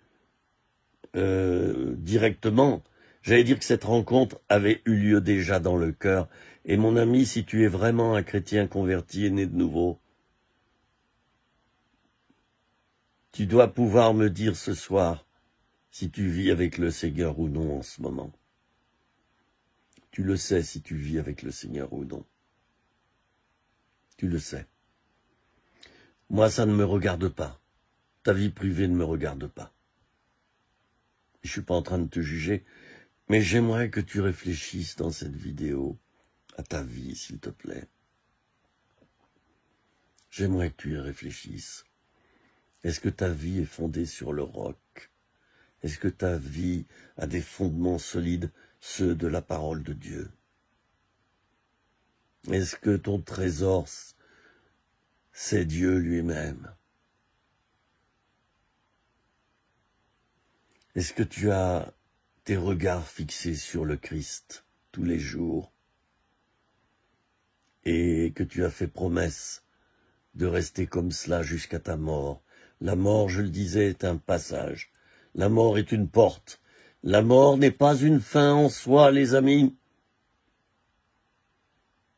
directement. J'allais dire que cette rencontre avait eu lieu déjà dans le cœur. Et mon ami, si tu es vraiment un chrétien converti et né de nouveau, tu dois pouvoir me dire ce soir si tu vis avec le Seigneur ou non en ce moment. Tu le sais si tu vis avec le Seigneur ou non. Tu le sais. Moi, ça ne me regarde pas. Ta vie privée ne me regarde pas. Je suis pas en train de te juger, mais j'aimerais que tu réfléchisses dans cette vidéo à ta vie, s'il te plaît. J'aimerais que tu y réfléchisses. Est-ce que ta vie est fondée sur le roc? Est-ce que ta vie a des fondements solides, ceux de la parole de Dieu? Est-ce que ton trésor, c'est Dieu lui-même? Est-ce que tu as tes regards fixés sur le Christ tous les jours et que tu as fait promesse de rester comme cela jusqu'à ta mort? La mort, je le disais, est un passage. La mort est une porte. La mort n'est pas une fin en soi, les amis.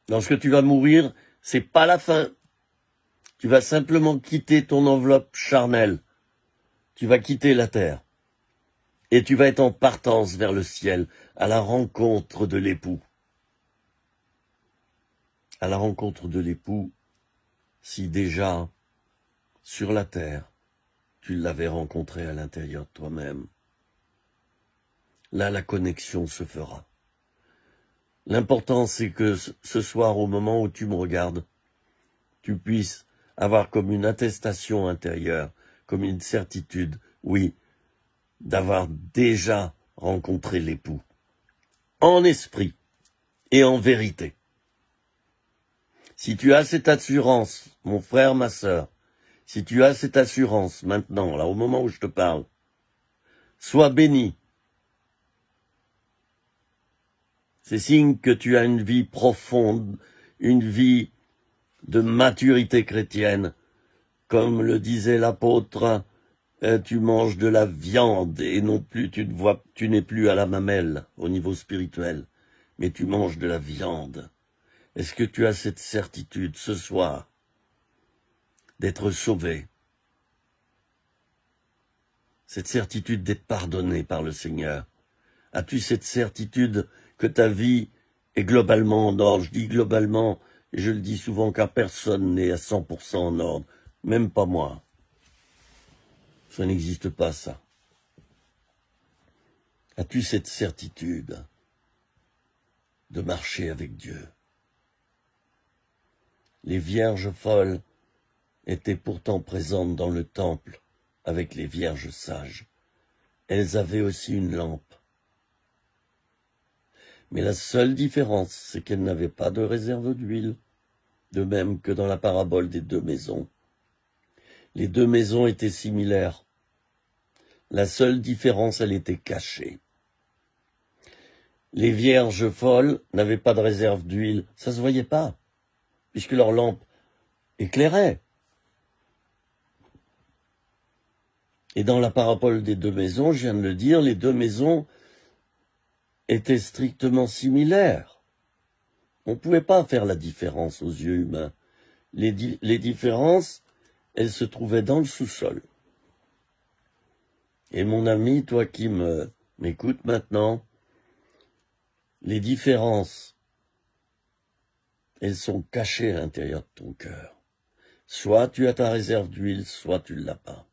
Lorsque tu vas mourir, c'est pas la fin. Tu vas simplement quitter ton enveloppe charnelle. Tu vas quitter la terre. Et tu vas être en partance vers le ciel, à la rencontre de l'époux. À la rencontre de l'époux, si déjà, sur la terre, tu l'avais rencontré à l'intérieur de toi-même. Là, la connexion se fera. L'important, c'est que ce soir, au moment où tu me regardes, tu puisses avoir comme une attestation intérieure, comme une certitude, oui, d'avoir déjà rencontré l'époux, en esprit et en vérité. Si tu as cette assurance, mon frère, ma sœur, si tu as cette assurance maintenant, là, au moment où je te parle, sois béni. C'est signe que tu as une vie profonde, une vie de maturité chrétienne. Comme le disait l'apôtre, tu manges de la viande et non plus tu n'es plus à la mamelle au niveau spirituel, mais tu manges de la viande. Est-ce que tu as cette certitude ce soir d'être sauvé? Cette certitude d'être pardonné par le Seigneur? As-tu cette certitude que ta vie est globalement en ordre? Je dis globalement, et je le dis souvent car personne n'est à 100% en ordre, même pas moi. Ça n'existe pas, ça. As-tu cette certitude de marcher avec Dieu? Les vierges folles étaient pourtant présentes dans le temple avec les vierges sages. Elles avaient aussi une lampe. Mais la seule différence, c'est qu'elles n'avaient pas de réserve d'huile, de même que dans la parabole des 2 maisons. Les 2 maisons étaient similaires. La seule différence, elle était cachée. Les vierges folles n'avaient pas de réserve d'huile, ça se voyait pas, puisque leur lampe éclairait. Et dans la parabole des 2 maisons, je viens de le dire, les 2 maisons étaient strictement similaires. On ne pouvait pas faire la différence aux yeux humains. Les différences, elles se trouvaient dans le sous-sol. Et mon ami, toi qui m'écoutes maintenant, les différences, elles sont cachées à l'intérieur de ton cœur. Soit tu as ta réserve d'huile, soit tu ne l'as pas.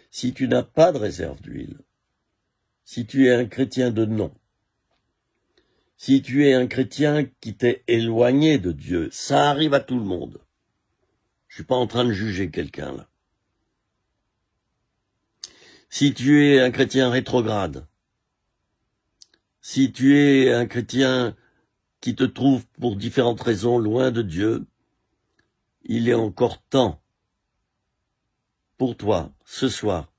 Si tu n'as pas de réserve d'huile, si tu es un chrétien de nom, si tu es un chrétien qui t'est éloigné de Dieu, ça arrive à tout le monde. Je suis pas en train de juger quelqu'un là. Si tu es un chrétien rétrograde, si tu es un chrétien qui te trouve pour différentes raisons loin de Dieu, il est encore temps pour toi, ce soir,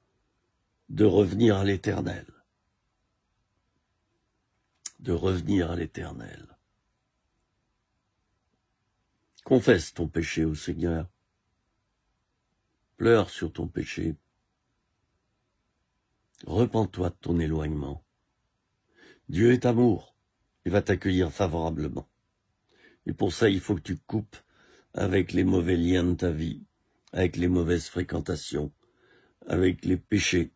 de revenir à l'Éternel. De revenir à l'Éternel. Confesse ton péché au Seigneur. Pleure sur ton péché. Repens-toi de ton éloignement. Dieu est amour. Il va t'accueillir favorablement. Et pour ça, il faut que tu coupes avec les mauvais liens de ta vie, avec les mauvaises fréquentations, avec les péchés,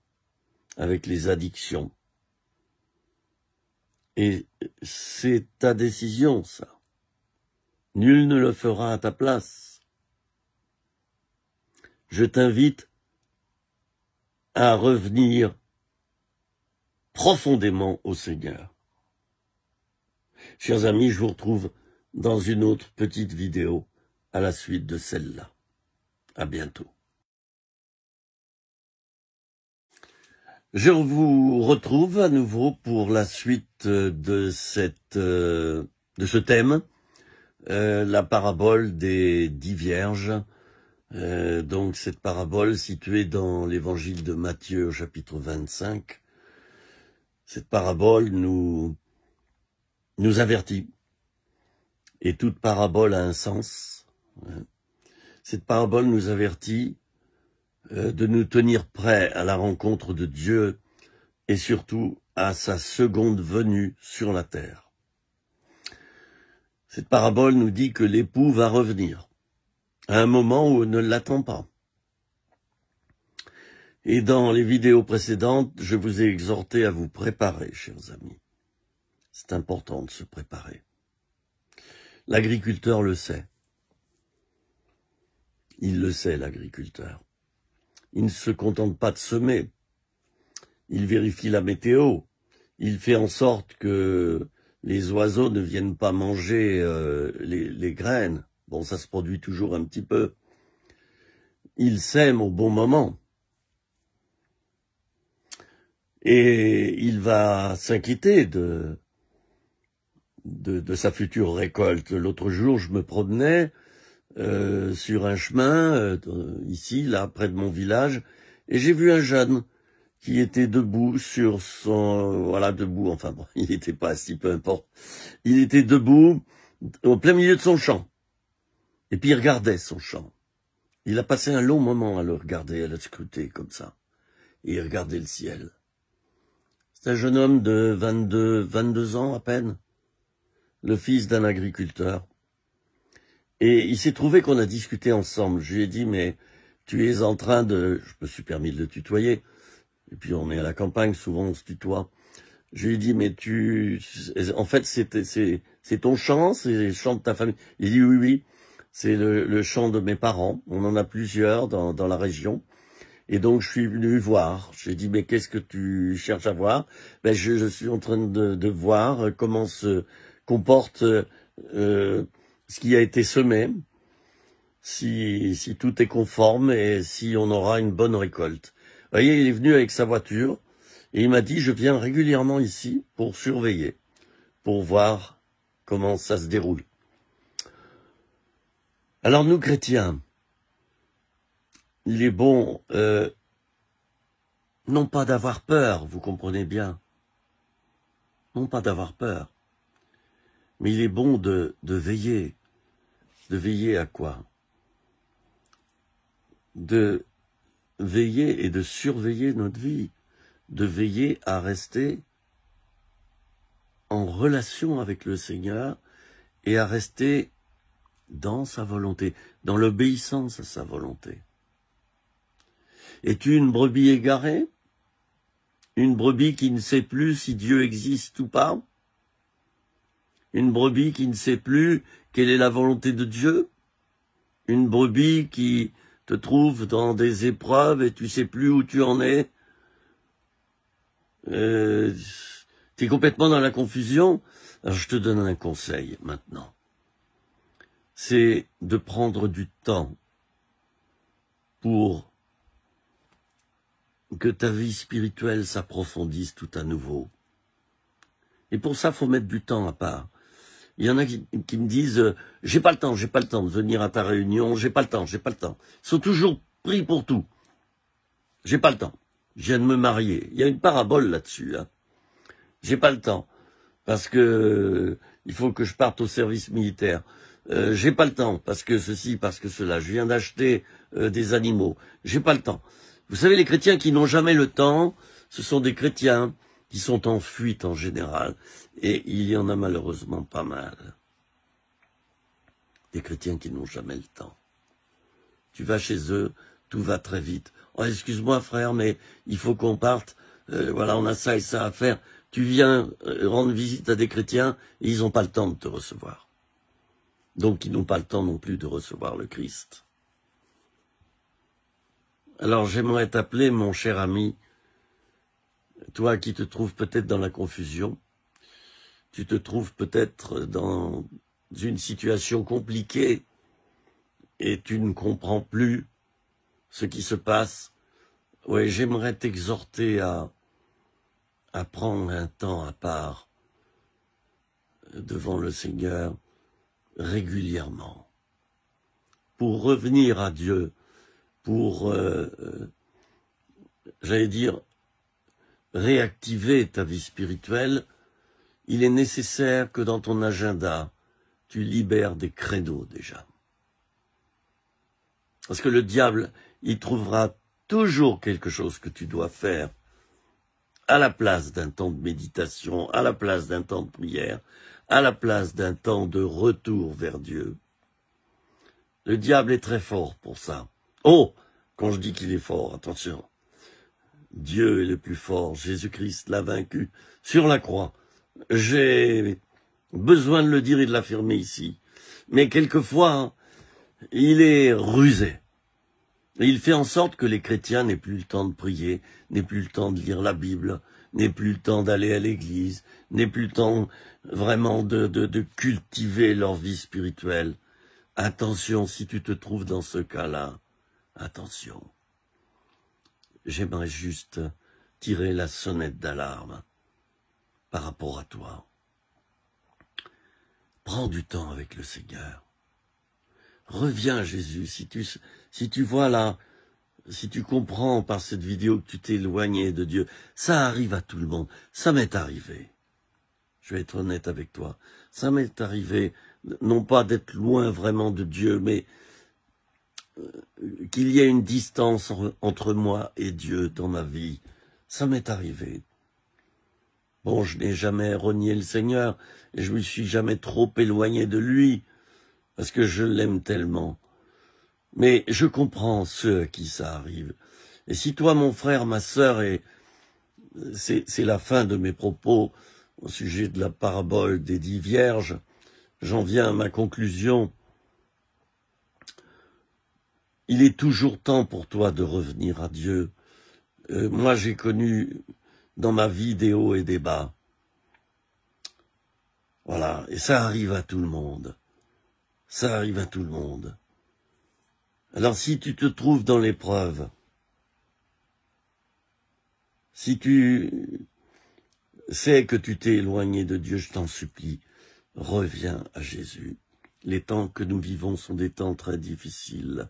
avec les addictions. Et c'est ta décision, ça. Nul ne le fera à ta place. Je t'invite à revenir profondément au Seigneur. Chers amis, je vous retrouve dans une autre petite vidéo à la suite de celle-là. À bientôt. Je vous retrouve à nouveau pour la suite de ce thème, la parabole des 10 vierges. Donc cette parabole située dans l'évangile de Matthieu au chapitre 25. Cette parabole nous avertit. Et toute parabole a un sens. Cette parabole nous avertit de nous tenir prêts à la rencontre de Dieu et surtout à sa seconde venue sur la terre. Cette parabole nous dit que l'époux va revenir à un moment où on ne l'attend pas. Et dans les vidéos précédentes, je vous ai exhorté à vous préparer, chers amis. C'est important de se préparer. L'agriculteur le sait. Il le sait, l'agriculteur. Il ne se contente pas de semer. Il vérifie la météo. Il fait en sorte que les oiseaux ne viennent pas manger les graines. Bon, ça se produit toujours un petit peu. Il sème au bon moment. Et il va s'inquiéter de sa future récolte. L'autre jour, je me promenais sur un chemin, ici, là, près de mon village, et j'ai vu un jeune qui était debout sur son... Voilà, debout, enfin bon, il n'était pas assis, peu importe. Il était debout au plein milieu de son champ. Et puis il regardait son champ. Il a passé un long moment à le regarder, à le scruter comme ça. Et il regardait le ciel. C'est un jeune homme de 22 ans à peine, le fils d'un agriculteur. Et il s'est trouvé qu'on a discuté ensemble. Je lui ai dit, mais tu es en train de... Je me suis permis de le tutoyer. Et puis on est à la campagne, souvent on se tutoie. Je lui ai dit, mais en fait, c'est ton champ, c'est le champ de ta famille. Il dit, oui, oui, c'est le champ de mes parents. On en a plusieurs dans la région. Et donc, je suis venu voir. J'ai dit, mais qu'est-ce que tu cherches à voir? Ben, je suis en train de voir comment se comporte ce qui a été semé, si tout est conforme et si on aura une bonne récolte. Vous voyez, il est venu avec sa voiture et il m'a dit, je viens régulièrement ici pour surveiller, pour voir comment ça se déroule. Alors nous, chrétiens, il est bon, non pas d'avoir peur, vous comprenez bien, non pas d'avoir peur, mais il est bon de veiller. De veiller à quoi? De veiller et de surveiller notre vie, de veiller à rester en relation avec le Seigneur et à rester dans sa volonté, dans l'obéissance à sa volonté. Es-tu une brebis égarée? Une brebis qui ne sait plus si Dieu existe ou pas? Une brebis qui ne sait plus quelle est la volonté de Dieu? Une brebis qui te trouves dans des épreuves et tu sais plus où tu en es, tu es complètement dans la confusion, alors je te donne un conseil maintenant. C'est de prendre du temps pour que ta vie spirituelle s'approfondisse tout à nouveau. Et pour ça, faut mettre du temps à part. Il y en a qui me disent j'ai pas le temps de venir à ta réunion, j'ai pas le temps. Ils sont toujours pris pour tout. J'ai pas le temps. Je viens de me marier. Il y a une parabole là-dessus. Hein. J'ai pas le temps parce que il faut que je parte au service militaire. J'ai pas le temps parce que ceci, parce que cela. Je viens d'acheter des animaux. J'ai pas le temps. Vous savez, les chrétiens qui n'ont jamais le temps, ce sont des chrétiens qui sont en fuite en général. Et il y en a malheureusement pas mal. Des chrétiens qui n'ont jamais le temps. Tu vas chez eux, tout va très vite. Oh, excuse-moi frère, mais il faut qu'on parte. Voilà, on a ça et ça à faire. Tu viens rendre visite à des chrétiens et ils n'ont pas le temps de te recevoir. Donc ils n'ont pas le temps non plus de recevoir le Christ. Alors j'aimerais t'appeler, mon cher ami, toi qui te trouves peut-être dans la confusion, tu te trouves peut-être dans une situation compliquée et tu ne comprends plus ce qui se passe. Ouais, j'aimerais t'exhorter à prendre un temps à part devant le Seigneur régulièrement pour revenir à Dieu, pour, j'allais dire, réactiver ta vie spirituelle. Il est nécessaire que dans ton agenda, tu libères des créneaux déjà. Parce que le diable, il trouvera toujours quelque chose que tu dois faire à la place d'un temps de méditation, à la place d'un temps de prière, à la place d'un temps de retour vers Dieu. Le diable est très fort pour ça. Oh, quand je dis qu'il est fort, attention. Dieu est le plus fort, Jésus-Christ l'a vaincu sur la croix. J'ai besoin de le dire et de l'affirmer ici. Mais quelquefois, hein, il est rusé. Et il fait en sorte que les chrétiens n'aient plus le temps de prier, n'aient plus le temps de lire la Bible, n'aient plus le temps d'aller à l'église, n'aient plus le temps vraiment de cultiver leur vie spirituelle. Attention, si tu te trouves dans ce cas-là, attention. J'aimerais juste tirer la sonnette d'alarme par rapport à toi. Prends du temps avec le Seigneur. Reviens à Jésus. Si tu vois là, si tu comprends par cette vidéo que tu t'es éloigné de Dieu, ça arrive à tout le monde. Ça m'est arrivé. Je vais être honnête avec toi. Ça m'est arrivé, non pas d'être loin vraiment de Dieu, mais qu'il y ait une distance entre moi et Dieu dans ma vie. Ça m'est arrivé. Bon, je n'ai jamais renié le Seigneur, et je me suis jamais trop éloigné de lui, parce que je l'aime tellement. Mais je comprends ceux à qui ça arrive. Et si toi, mon frère, ma sœur, et c'est la fin de mes propos au sujet de la parabole des 10 vierges, j'en viens à ma conclusion. Il est toujours temps pour toi de revenir à Dieu. Moi, j'ai connu dans ma vie des hauts et des bas. Voilà, et ça arrive à tout le monde. Ça arrive à tout le monde. Alors si tu te trouves dans l'épreuve, si tu sais que tu t'es éloigné de Dieu, je t'en supplie, reviens à Jésus. Les temps que nous vivons sont des temps très difficiles.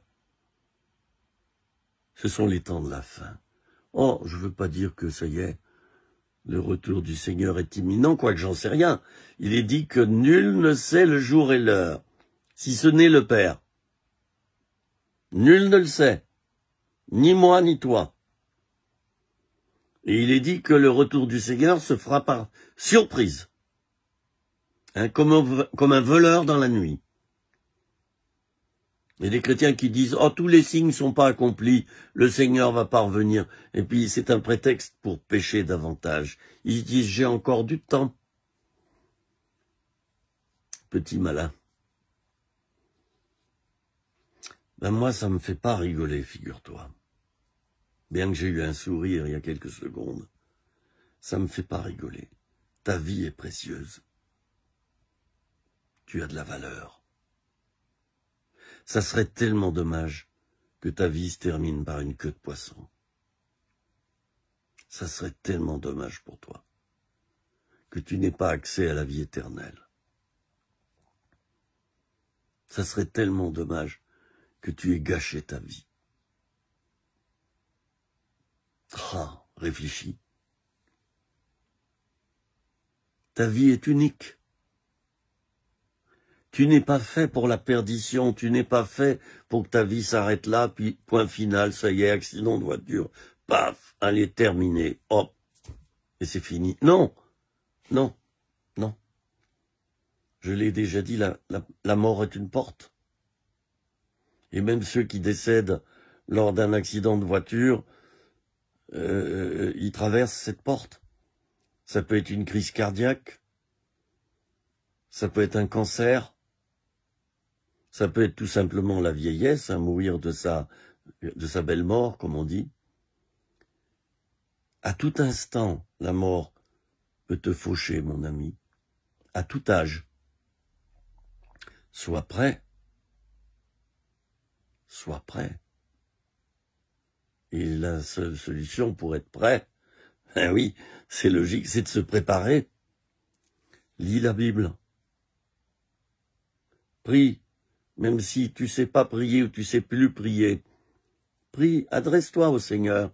Ce sont les temps de la fin. Oh, je veux pas dire que ça y est, le retour du Seigneur est imminent, quoique j'en sais rien. Il est dit que nul ne sait le jour et l'heure, si ce n'est le Père. Nul ne le sait, ni moi ni toi. Et il est dit que le retour du Seigneur se fera par surprise, hein, comme un voleur dans la nuit. Il y a des chrétiens qui disent « Oh, tous les signes ne sont pas accomplis, le Seigneur va pas revenir. » Et puis c'est un prétexte pour pécher davantage. Ils disent « J'ai encore du temps. » Petit malin. Ben moi, ça me fait pas rigoler, figure-toi. Bien que j'ai eu un sourire il y a quelques secondes, ça me fait pas rigoler. Ta vie est précieuse. Tu as de la valeur. Ça serait tellement dommage que ta vie se termine par une queue de poisson. Ça serait tellement dommage pour toi que tu n'aies pas accès à la vie éternelle. Ça serait tellement dommage que tu aies gâché ta vie. Ah, réfléchis. Ta vie est unique. Tu n'es pas fait pour la perdition, tu n'es pas fait pour que ta vie s'arrête là, puis point final, ça y est, accident de voiture, paf, allez, terminé, hop, et c'est fini. Non, non, non. Je l'ai déjà dit, la mort est une porte. Et même ceux qui décèdent lors d'un accident de voiture, ils traversent cette porte. Ça peut être une crise cardiaque, ça peut être un cancer, ça peut être tout simplement la vieillesse, mourir de sa belle mort, comme on dit. À tout instant, la mort peut te faucher, mon ami, à tout âge. Sois prêt. Sois prêt. Et la seule solution pour être prêt, ben oui, c'est logique, c'est de se préparer. Lis la Bible. Prie, même si tu sais pas prier ou tu sais plus prier. Prie, adresse-toi au Seigneur.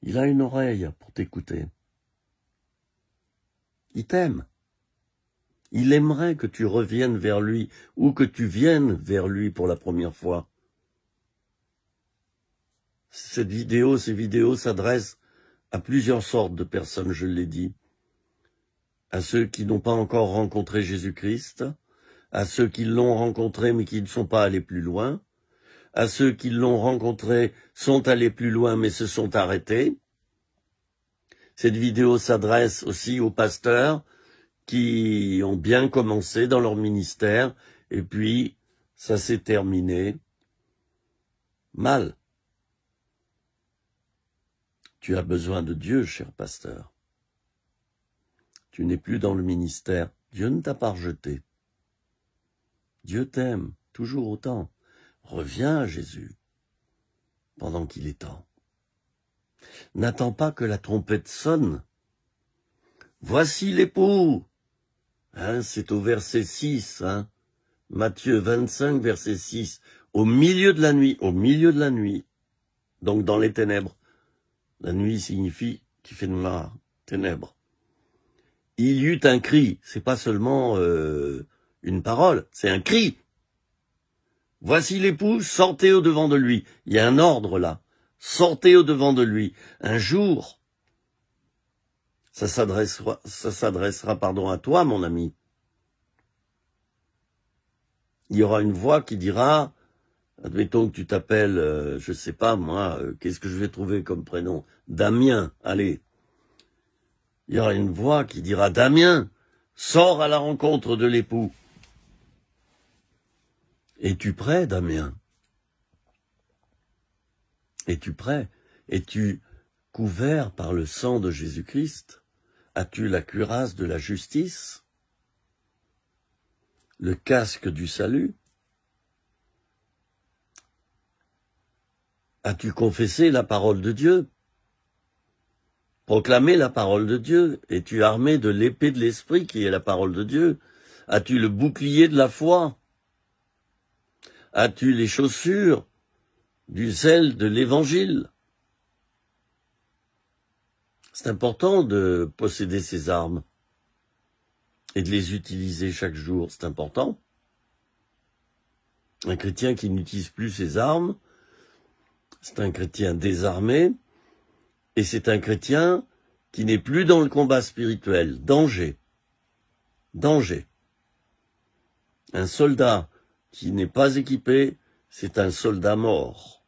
Il a une oreille pour t'écouter. Il t'aime. Il aimerait que tu reviennes vers lui ou que tu viennes vers lui pour la première fois. Ces vidéos s'adressent à plusieurs sortes de personnes, je l'ai dit. À ceux qui n'ont pas encore rencontré Jésus-Christ, à ceux qui l'ont rencontré mais qui ne sont pas allés plus loin, à ceux qui l'ont rencontré, sont allés plus loin mais se sont arrêtés. Cette vidéo s'adresse aussi aux pasteurs qui ont bien commencé dans leur ministère et puis ça s'est terminé mal. Tu as besoin de Dieu, cher pasteur. Tu n'es plus dans le ministère. Dieu ne t'a pas rejeté. Dieu t'aime, toujours autant. Reviens à Jésus, pendant qu'il est temps. N'attends pas que la trompette sonne. Voici l'époux. C'est au verset 6, Matthieu 25, verset 6. Au milieu de la nuit, donc dans les ténèbres. La nuit signifie qu'il fait noir, ténèbres. Il y eut un cri, c'est pas seulement une parole, c'est un cri. Voici l'époux, sortez au-devant de lui. Il y a un ordre là. Sortez au-devant de lui. Un jour, ça s'adressera à toi, mon ami. Il y aura une voix qui dira, admettons que tu t'appelles, je sais pas moi, qu'est-ce que je vais trouver comme prénom? Damien, allez. Il y aura une voix qui dira, Damien, sors à la rencontre de l'époux. Es-tu prêt, Damien? Es-tu prêt? Es-tu couvert par le sang de Jésus-Christ? As-tu la cuirasse de la justice? Le casque du salut? As-tu confessé la parole de Dieu? Proclamé la parole de Dieu? Es-tu armé de l'épée de l'esprit qui est la parole de Dieu? As-tu le bouclier de la foi? As-tu les chaussures du zèle de l'évangile? C'est important de posséder ces armes et de les utiliser chaque jour, c'est important. Un chrétien qui n'utilise plus ses armes, c'est un chrétien désarmé, et c'est un chrétien qui n'est plus dans le combat spirituel. Danger. Danger. Un soldat qui n'est pas équipé, c'est un soldat mort.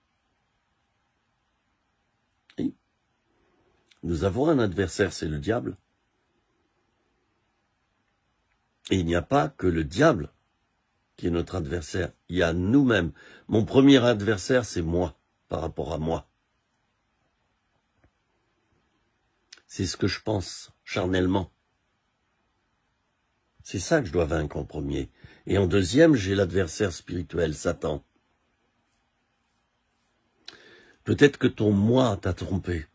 Et nous avons un adversaire, c'est le diable. Et il n'y a pas que le diable qui est notre adversaire. Il y a nous-mêmes. Mon premier adversaire, c'est moi, par rapport à moi. C'est ce que je pense, charnellement. C'est ça que je dois vaincre en premier. Et en deuxième, j'ai l'adversaire spirituel, Satan. Peut-être que ton moi t'a trompé.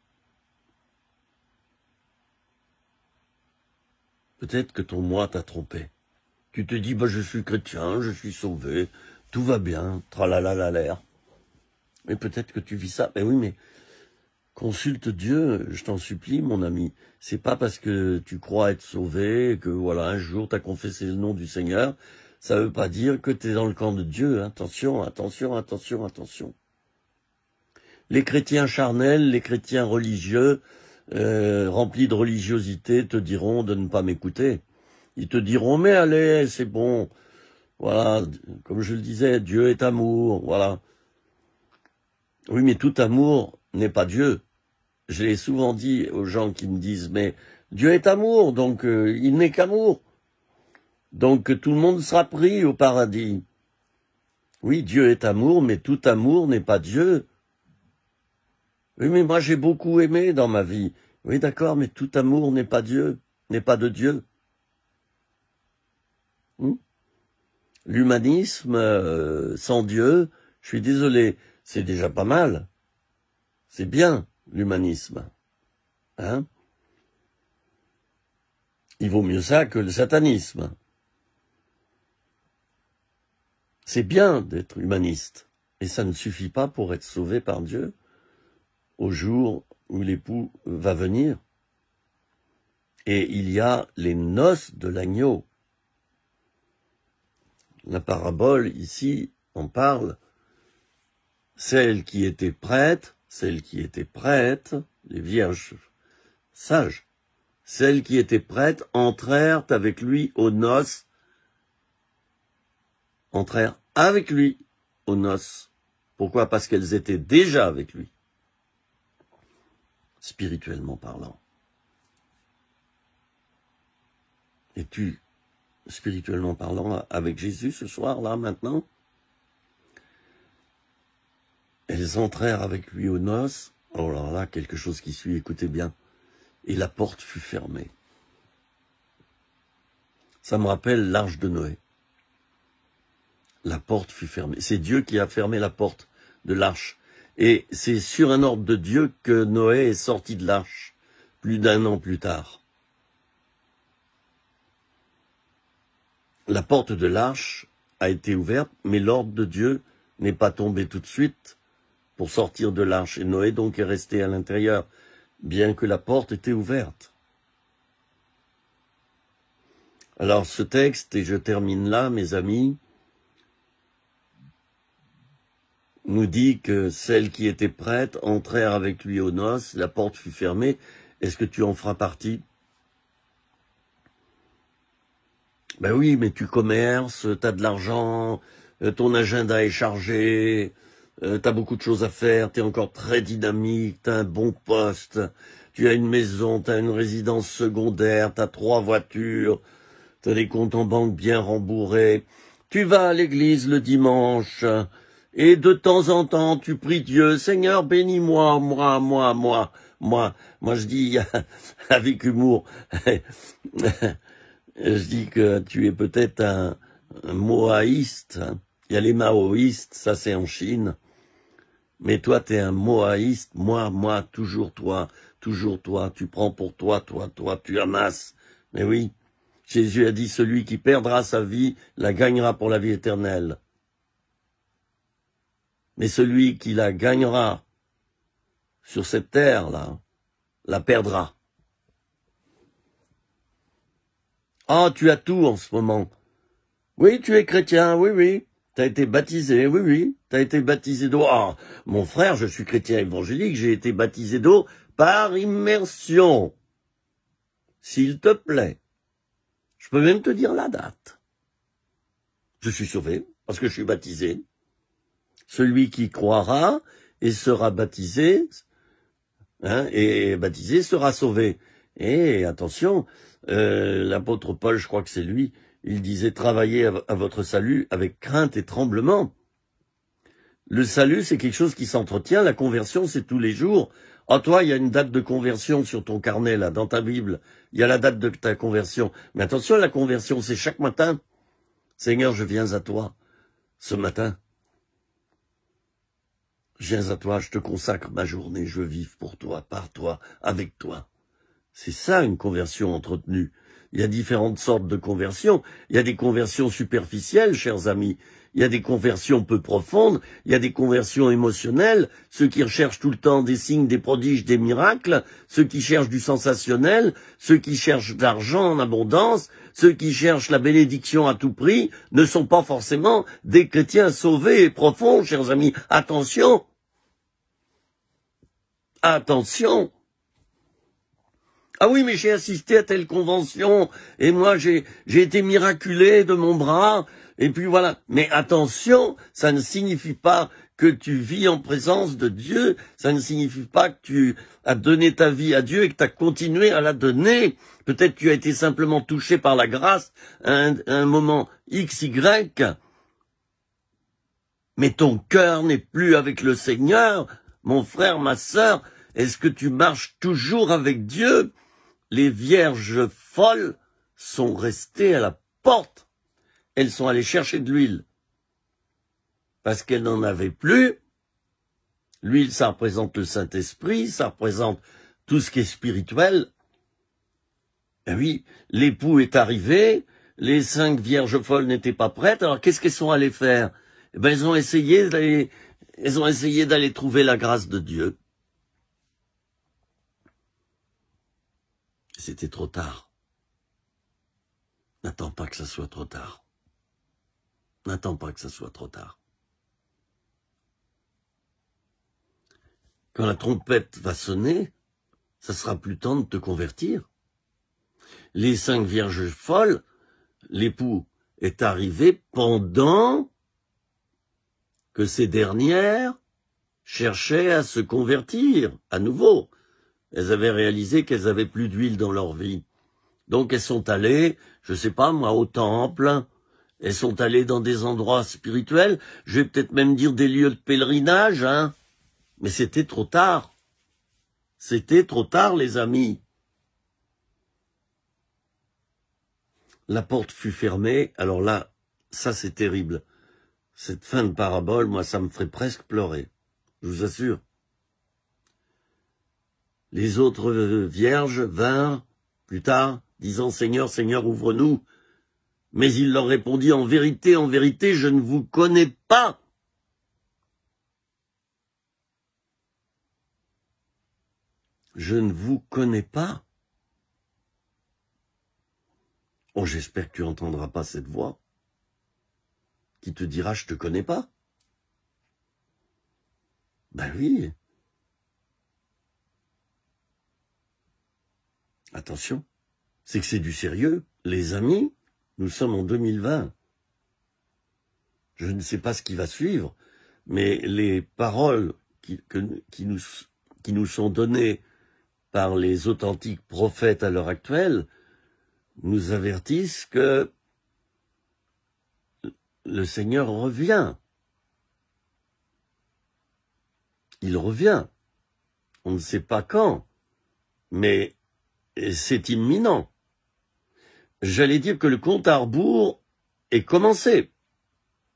Peut-être que ton moi t'a trompé. Tu te dis, bah, je suis chrétien, je suis sauvé, tout va bien, tralala l'air. Mais peut-être que tu vis ça. Mais oui, mais consulte Dieu, je t'en supplie, mon ami. C'est pas parce que tu crois être sauvé, que voilà, un jour t'as confessé le nom du Seigneur, ça veut pas dire que t'es dans le camp de Dieu. Attention, attention, attention, attention. Les chrétiens charnels, les chrétiens religieux, remplis de religiosité, te diront de ne pas m'écouter. Ils te diront, mais allez, c'est bon. Voilà, comme je le disais, Dieu est amour, voilà. Oui, mais tout amour n'est pas Dieu. Je l'ai souvent dit aux gens qui me disent, mais Dieu est amour, donc il n'est qu'amour. Donc tout le monde sera pris au paradis. Oui, Dieu est amour, mais tout amour n'est pas Dieu. Oui, mais moi j'ai beaucoup aimé dans ma vie. Oui, d'accord, mais tout amour n'est pas Dieu, n'est pas de Dieu. L'humanisme sans Dieu, je suis désolé, c'est déjà pas mal. C'est bien, l'humanisme. Hein? Il vaut mieux ça que le satanisme. C'est bien d'être humaniste, et ça ne suffit pas pour être sauvé par Dieu au jour où l'époux va venir. Et il y a les noces de l'agneau. La parabole, ici, en parle. Celles qui étaient prêtes, les vierges sages, celles qui étaient prêtes entrèrent avec lui aux noces, entrèrent avec lui aux noces. Pourquoi? Parce qu'elles étaient déjà avec lui, spirituellement parlant. Es-tu spirituellement parlant avec Jésus ce soir, là, maintenant? Elles entrèrent avec lui aux noces. Oh là là, quelque chose qui suit, écoutez bien. Et la porte fut fermée. Ça me rappelle l'arche de Noé. La porte fut fermée. C'est Dieu qui a fermé la porte de l'arche. Et c'est sur un ordre de Dieu que Noé est sorti de l'arche, plus d'1 an plus tard. La porte de l'arche a été ouverte, mais l'ordre de Dieu n'est pas tombé tout de suite pour sortir de l'arche. Et Noé donc est resté à l'intérieur, bien que la porte était ouverte. Alors ce texte, et je termine là, mes amis, nous dit que celles qui étaient prêtes entrèrent avec lui aux noces, la porte fut fermée. Est-ce que tu en feras partie? Ben oui, mais tu commerces, t'as de l'argent, ton agenda est chargé, t'as beaucoup de choses à faire, t'es encore très dynamique, t'as un bon poste, tu as une maison, t'as une résidence secondaire, t'as 3 voitures, t'as des comptes en banque bien rembourrés, tu vas à l'église le dimanche, et de temps en temps tu pries Dieu, Seigneur bénis-moi, moi, je dis avec humour, je dis que tu es peut-être un moaïste. Il y a les maoïstes, ça c'est en Chine. Mais toi, tu es un moaïste. Moi, toujours toi, tu prends pour toi, tu amasses. Mais oui, Jésus a dit, celui qui perdra sa vie, la gagnera pour la vie éternelle. Mais celui qui la gagnera sur cette terre-là, la perdra. Ah, tu as tout en ce moment. Oui, tu es chrétien, oui. T'as été baptisé, oui. T'as été baptisé d'eau. Ah, mon frère, je suis chrétien évangélique, j'ai été baptisé d'eau par immersion. S'il te plaît. Je peux même te dire la date. Je suis sauvé, parce que je suis baptisé. Celui qui croira et sera baptisé, et baptisé sera sauvé. Et attention, l'apôtre Paul, je crois que c'est lui, Il disait travaillez à votre salut avec crainte et tremblement. Le salut, c'est quelque chose qui s'entretient. La conversion, c'est tous les jours. Oh, toi, il y a une date de conversion sur ton carnet, là, dans ta Bible. Il y a la date de ta conversion. Mais attention, la conversion, c'est chaque matin. Seigneur, je viens à toi ce matin. Je viens à toi, je te consacre ma journée, je veux vivre pour toi, par toi, avec toi. C'est ça une conversion entretenue. Il y a différentes sortes de conversions. Il y a des conversions superficielles, chers amis. Il y a des conversions peu profondes. Il y a des conversions émotionnelles. Ceux qui recherchent tout le temps des signes, des prodiges, des miracles. Ceux qui cherchent du sensationnel. Ceux qui cherchent de l'argent en abondance. Ceux qui cherchent la bénédiction à tout prix ne sont pas forcément des chrétiens sauvés et profonds, chers amis. Attention! Attention! Ah oui, mais j'ai assisté à telle convention, et moi j'ai été miraculé de mon bras, et puis voilà. Mais attention, ça ne signifie pas que tu vis en présence de Dieu, ça ne signifie pas que tu as donné ta vie à Dieu et que tu as continué à la donner. Peut-être que tu as été simplement touché par la grâce à un moment XY, mais ton cœur n'est plus avec le Seigneur, mon frère, ma sœur. Est-ce que tu marches toujours avec Dieu? Les vierges folles sont restées à la porte. Elles sont allées chercher de l'huile. Parce qu'elles n'en avaient plus. L'huile, ça représente le Saint-Esprit, ça représente tout ce qui est spirituel. Ben oui, l'époux est arrivé, les 5 vierges folles n'étaient pas prêtes, alors qu'est-ce qu'elles sont allées faire? Eh ben, elles ont essayé d'aller trouver la grâce de Dieu. C'était trop tard. N'attends pas que ça soit trop tard. N'attends pas que ça soit trop tard. Quand la trompette va sonner, ça sera plus temps de te convertir. Les 5 vierges folles, l'époux est arrivé pendant que ces dernières cherchaient à se convertir à nouveau. Elles avaient réalisé qu'elles avaient plus d'huile dans leur vie. Donc elles sont allées, je sais pas moi, au temple, elles sont allées dans des endroits spirituels, je vais peut-être même dire des lieux de pèlerinage, hein. Mais c'était trop tard. C'était trop tard, les amis. La porte fut fermée, alors là, ça c'est terrible. Cette fin de parabole, moi, ça me ferait presque pleurer. Je vous assure. Les autres vierges vinrent plus tard, disant « Seigneur, Seigneur, ouvre-nous ». Mais il leur répondit « En vérité, je ne vous connais pas ». Je ne vous connais pas. Oh, j'espère que tu n'entendras pas cette voix qui te dira « Je te connais pas ». Ben oui. Attention, c'est que c'est du sérieux. Les amis, nous sommes en 2020. Je ne sais pas ce qui va suivre, mais les paroles qui nous sont données par les authentiques prophètes à l'heure actuelle nous avertissent que le Seigneur revient. Il revient. On ne sait pas quand, mais c'est imminent. J'allais dire que le compte à rebours est commencé.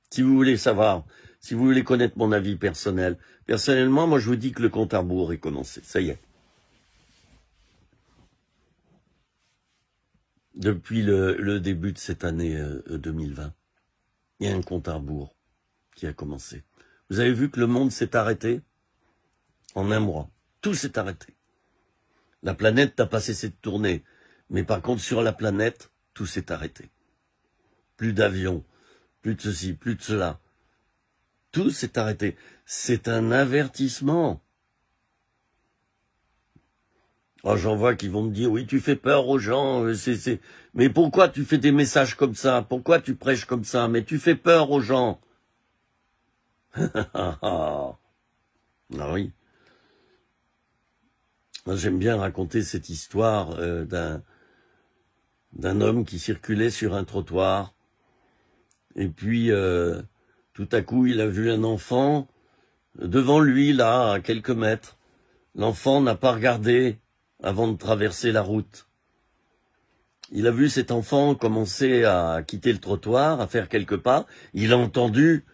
Si vous voulez savoir, si vous voulez connaître mon avis personnel, personnellement, moi je vous dis que le compte à rebours est commencé. Ça y est. Depuis le début de cette année 2020, il y a un compte à rebours qui a commencé. Vous avez vu que le monde s'est arrêté en un mois. Tout s'est arrêté. La planète n'a pas cessé de tourner. Mais par contre, sur la planète, tout s'est arrêté. Plus d'avions, plus de ceci, plus de cela. Tout s'est arrêté. C'est un avertissement. Oh, j'en vois qui vont me dire, oui, tu fais peur aux gens, mais pourquoi tu fais des messages comme ça? Pourquoi tu prêches comme ça? Mais tu fais peur aux gens. Ah oui. Moi, j'aime bien raconter cette histoire d'un homme qui circulait sur un trottoir. Et puis, tout à coup, il a vu un enfant devant lui, là, à quelques mètres. L'enfant n'a pas regardé avant de traverser la route. Il a vu cet enfant commencer à quitter le trottoir, à faire quelques pas. Il a entendu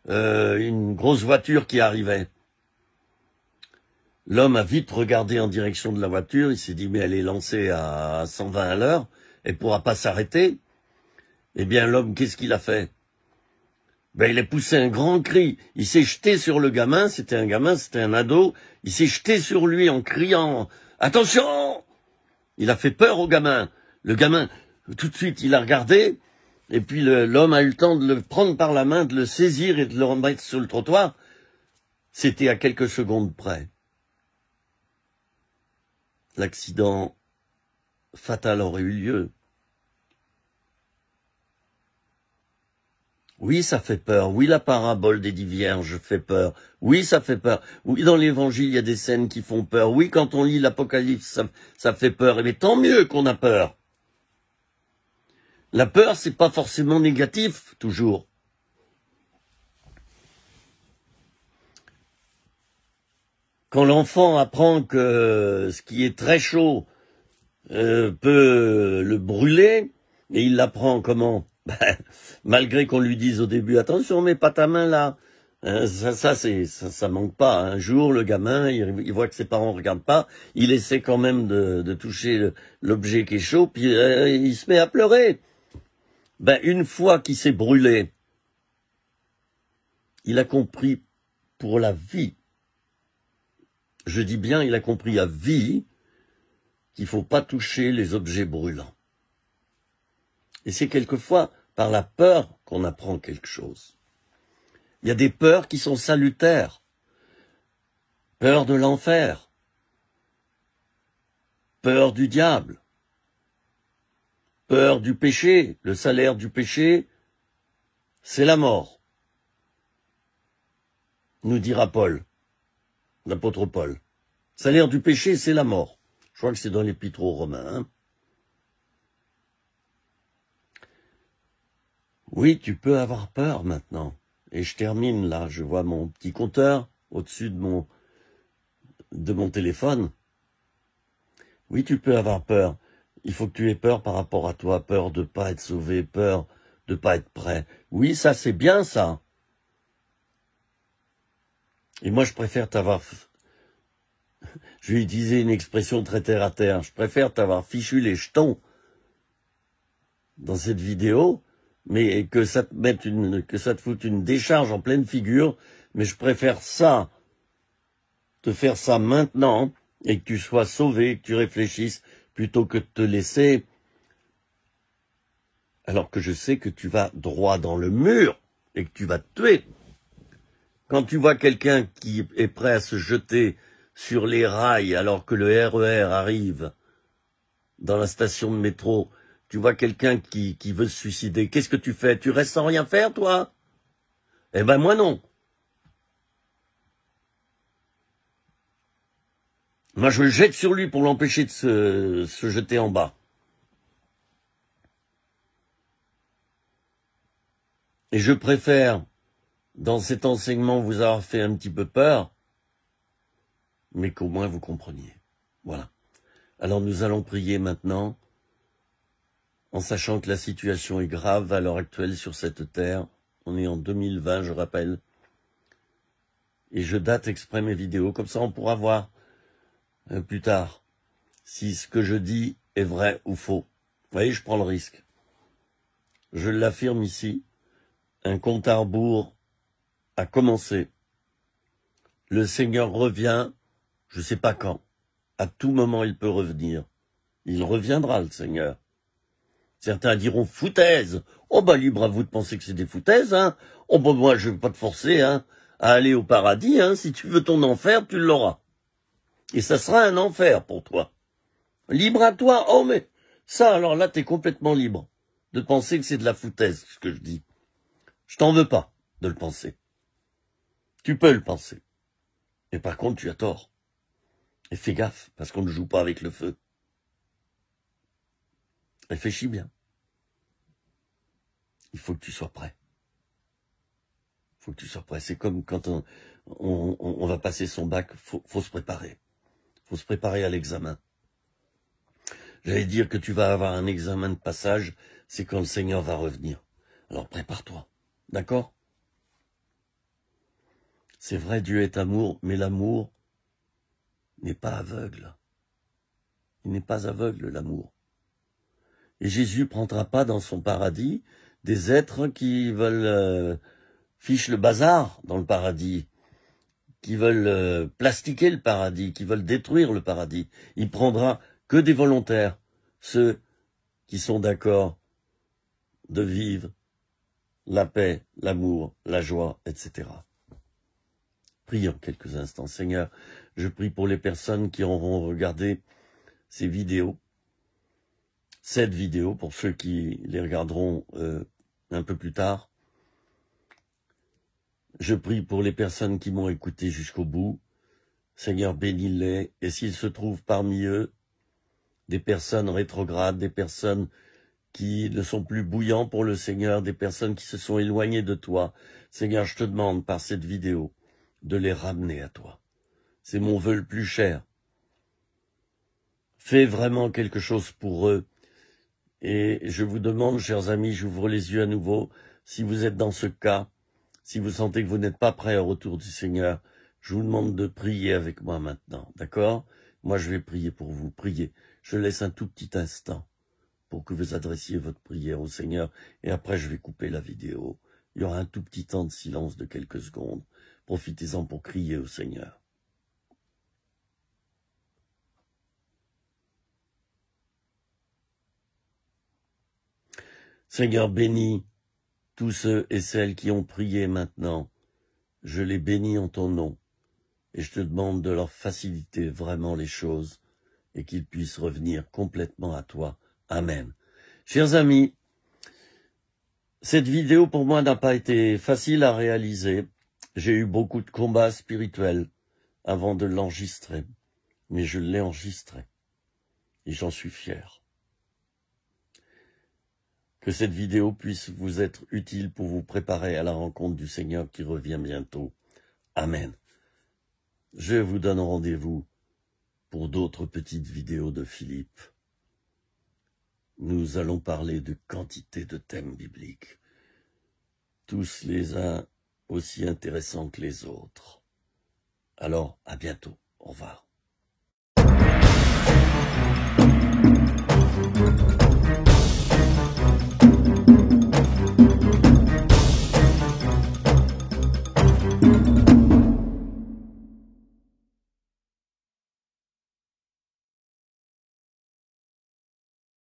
une grosse voiture qui arrivait. L'homme a vite regardé en direction de la voiture. Il s'est dit, mais elle est lancée à 120 à l'heure. Elle ne pourra pas s'arrêter. Eh bien, l'homme, qu'est-ce qu'il a fait? Ben, il a poussé un grand cri. Il s'est jeté sur le gamin. C'était un ado. Il s'est jeté sur lui en criant « Attention !» Il a fait peur au gamin. Le gamin, tout de suite, il a regardé. Et puis l'homme a eu le temps de le prendre par la main, de le saisir et de le remettre sur le trottoir. C'était à quelques secondes près. L'accident fatal aurait eu lieu. Oui, ça fait peur. Oui, la parabole des 10 vierges fait peur. Oui, ça fait peur. Oui, dans l'évangile, il y a des scènes qui font peur. Oui, quand on lit l'Apocalypse, ça fait peur. Mais tant mieux qu'on a peur. La peur, c'est pas forcément négatif, toujours. Quand l'enfant apprend que ce qui est très chaud peut le brûler, et il l'apprend comment? Malgré qu'on lui dise au début, attention, mets pas ta main là. Ça manque pas. Un jour, le gamin, il voit que ses parents regardent pas, il essaie quand même de toucher l'objet qui est chaud, puis il se met à pleurer. Une fois qu'il s'est brûlé, il a compris pour la vie. Je dis bien, il a compris à vie qu'il faut pas toucher les objets brûlants. Et c'est quelquefois par la peur qu'on apprend quelque chose. Il y a des peurs qui sont salutaires. Peur de l'enfer. Peur du diable. Peur du péché. Le salaire du péché, c'est la mort. Nous dira Paul, l'apôtre Paul. Le salaire du péché, c'est la mort. Je crois que c'est dans l'Épître aux Romains. Hein. Oui, tu peux avoir peur maintenant. Et je termine là, je vois mon petit compteur au-dessus de mon téléphone. Oui, tu peux avoir peur. Il faut que tu aies peur par rapport à toi, peur de pas être sauvé, peur de pas être prêt. Oui, ça c'est bien ça. Et moi je préfère t'avoir... Je vais utiliser une expression très terre à terre. Je préfère t'avoir fichu les jetons dans cette vidéo, mais que ça te foute une décharge en pleine figure, mais je préfère ça, te faire ça maintenant, et que tu sois sauvé, que tu réfléchisses, plutôt que de te laisser, alors que je sais que tu vas droit dans le mur, et que tu vas te tuer. Quand tu vois quelqu'un qui est prêt à se jeter sur les rails, alors que le RER arrive dans la station de métro, tu vois quelqu'un qui veut se suicider, qu'est-ce que tu fais? Tu restes sans rien faire, toi? Eh ben, moi non. Moi, je le jette sur lui pour l'empêcher de se jeter en bas. Et je préfère, dans cet enseignement, vous avoir fait un petit peu peur, mais qu'au moins vous compreniez. Voilà. Alors nous allons prier maintenant, en sachant que la situation est grave à l'heure actuelle sur cette terre. On est en 2020, je rappelle. Et je date exprès mes vidéos, comme ça on pourra voir plus tard si ce que je dis est vrai ou faux. Vous voyez, je prends le risque. Je l'affirme ici, un compte à rebours a commencé. Le Seigneur revient, je ne sais pas quand. À tout moment, il peut revenir. Il reviendra, le Seigneur. Certains diront foutaise. Oh libre à vous de penser que c'est des foutaises, hein. Oh moi, je ne vais pas te forcer, hein, à aller au paradis, hein. Si tu veux ton enfer, tu l'auras. Et ça sera un enfer pour toi. Libre à toi, oh mais ça, alors là, t'es complètement libre de penser que c'est de la foutaise, ce que je dis. Je t'en veux pas de le penser. Tu peux le penser. Mais par contre, tu as tort. Et fais gaffe, parce qu'on ne joue pas avec le feu. Réfléchis bien. Il faut que tu sois prêt. Il faut que tu sois prêt. C'est comme quand on va passer son bac, faut se préparer. Faut se préparer à l'examen. J'allais dire que tu vas avoir un examen de passage, c'est quand le Seigneur va revenir. Alors prépare-toi, d'accord? C'est vrai, Dieu est amour, mais l'amour n'est pas aveugle. Il n'est pas aveugle, l'amour. Et Jésus ne prendra pas dans son paradis des êtres qui veulent fiche le bazar dans le paradis, qui veulent plastiquer le paradis, qui veulent détruire le paradis. Il prendra que des volontaires, ceux qui sont d'accord de vivre la paix, l'amour, la joie, etc. Prions quelques instants. Seigneur, je prie pour les personnes qui auront regardé ces vidéos, cette vidéo, pour ceux qui les regarderont un peu plus tard. Je prie pour les personnes qui m'ont écouté jusqu'au bout. Seigneur, bénis-les. Et s'il se trouve parmi eux des personnes rétrogrades, des personnes qui ne sont plus bouillants pour le Seigneur, des personnes qui se sont éloignées de toi, Seigneur, je te demande par cette vidéo de les ramener à toi. C'est mon vœu le plus cher. Fais vraiment quelque chose pour eux. Et je vous demande, chers amis, j'ouvre les yeux à nouveau, si vous êtes dans ce cas, si vous sentez que vous n'êtes pas prêt au retour du Seigneur, je vous demande de prier avec moi maintenant, d'accord? Moi, je vais prier pour vous, priez. Je laisse un tout petit instant pour que vous adressiez votre prière au Seigneur, et après je vais couper la vidéo. Il y aura un tout petit temps de silence de quelques secondes. Profitez-en pour crier au Seigneur. Seigneur, bénis tous ceux et celles qui ont prié maintenant. Je les bénis en ton nom, et je te demande de leur faciliter vraiment les choses, et qu'ils puissent revenir complètement à toi. Amen. Chers amis, cette vidéo pour moi n'a pas été facile à réaliser. J'ai eu beaucoup de combats spirituels avant de l'enregistrer, mais je l'ai enregistré et j'en suis fier. Que cette vidéo puisse vous être utile pour vous préparer à la rencontre du Seigneur qui revient bientôt. Amen. Je vous donne rendez-vous pour d'autres petites vidéos de Philippe. Nous allons parler de quantité de thèmes bibliques, tous les uns aussi intéressants que les autres. Alors, à bientôt. Au revoir.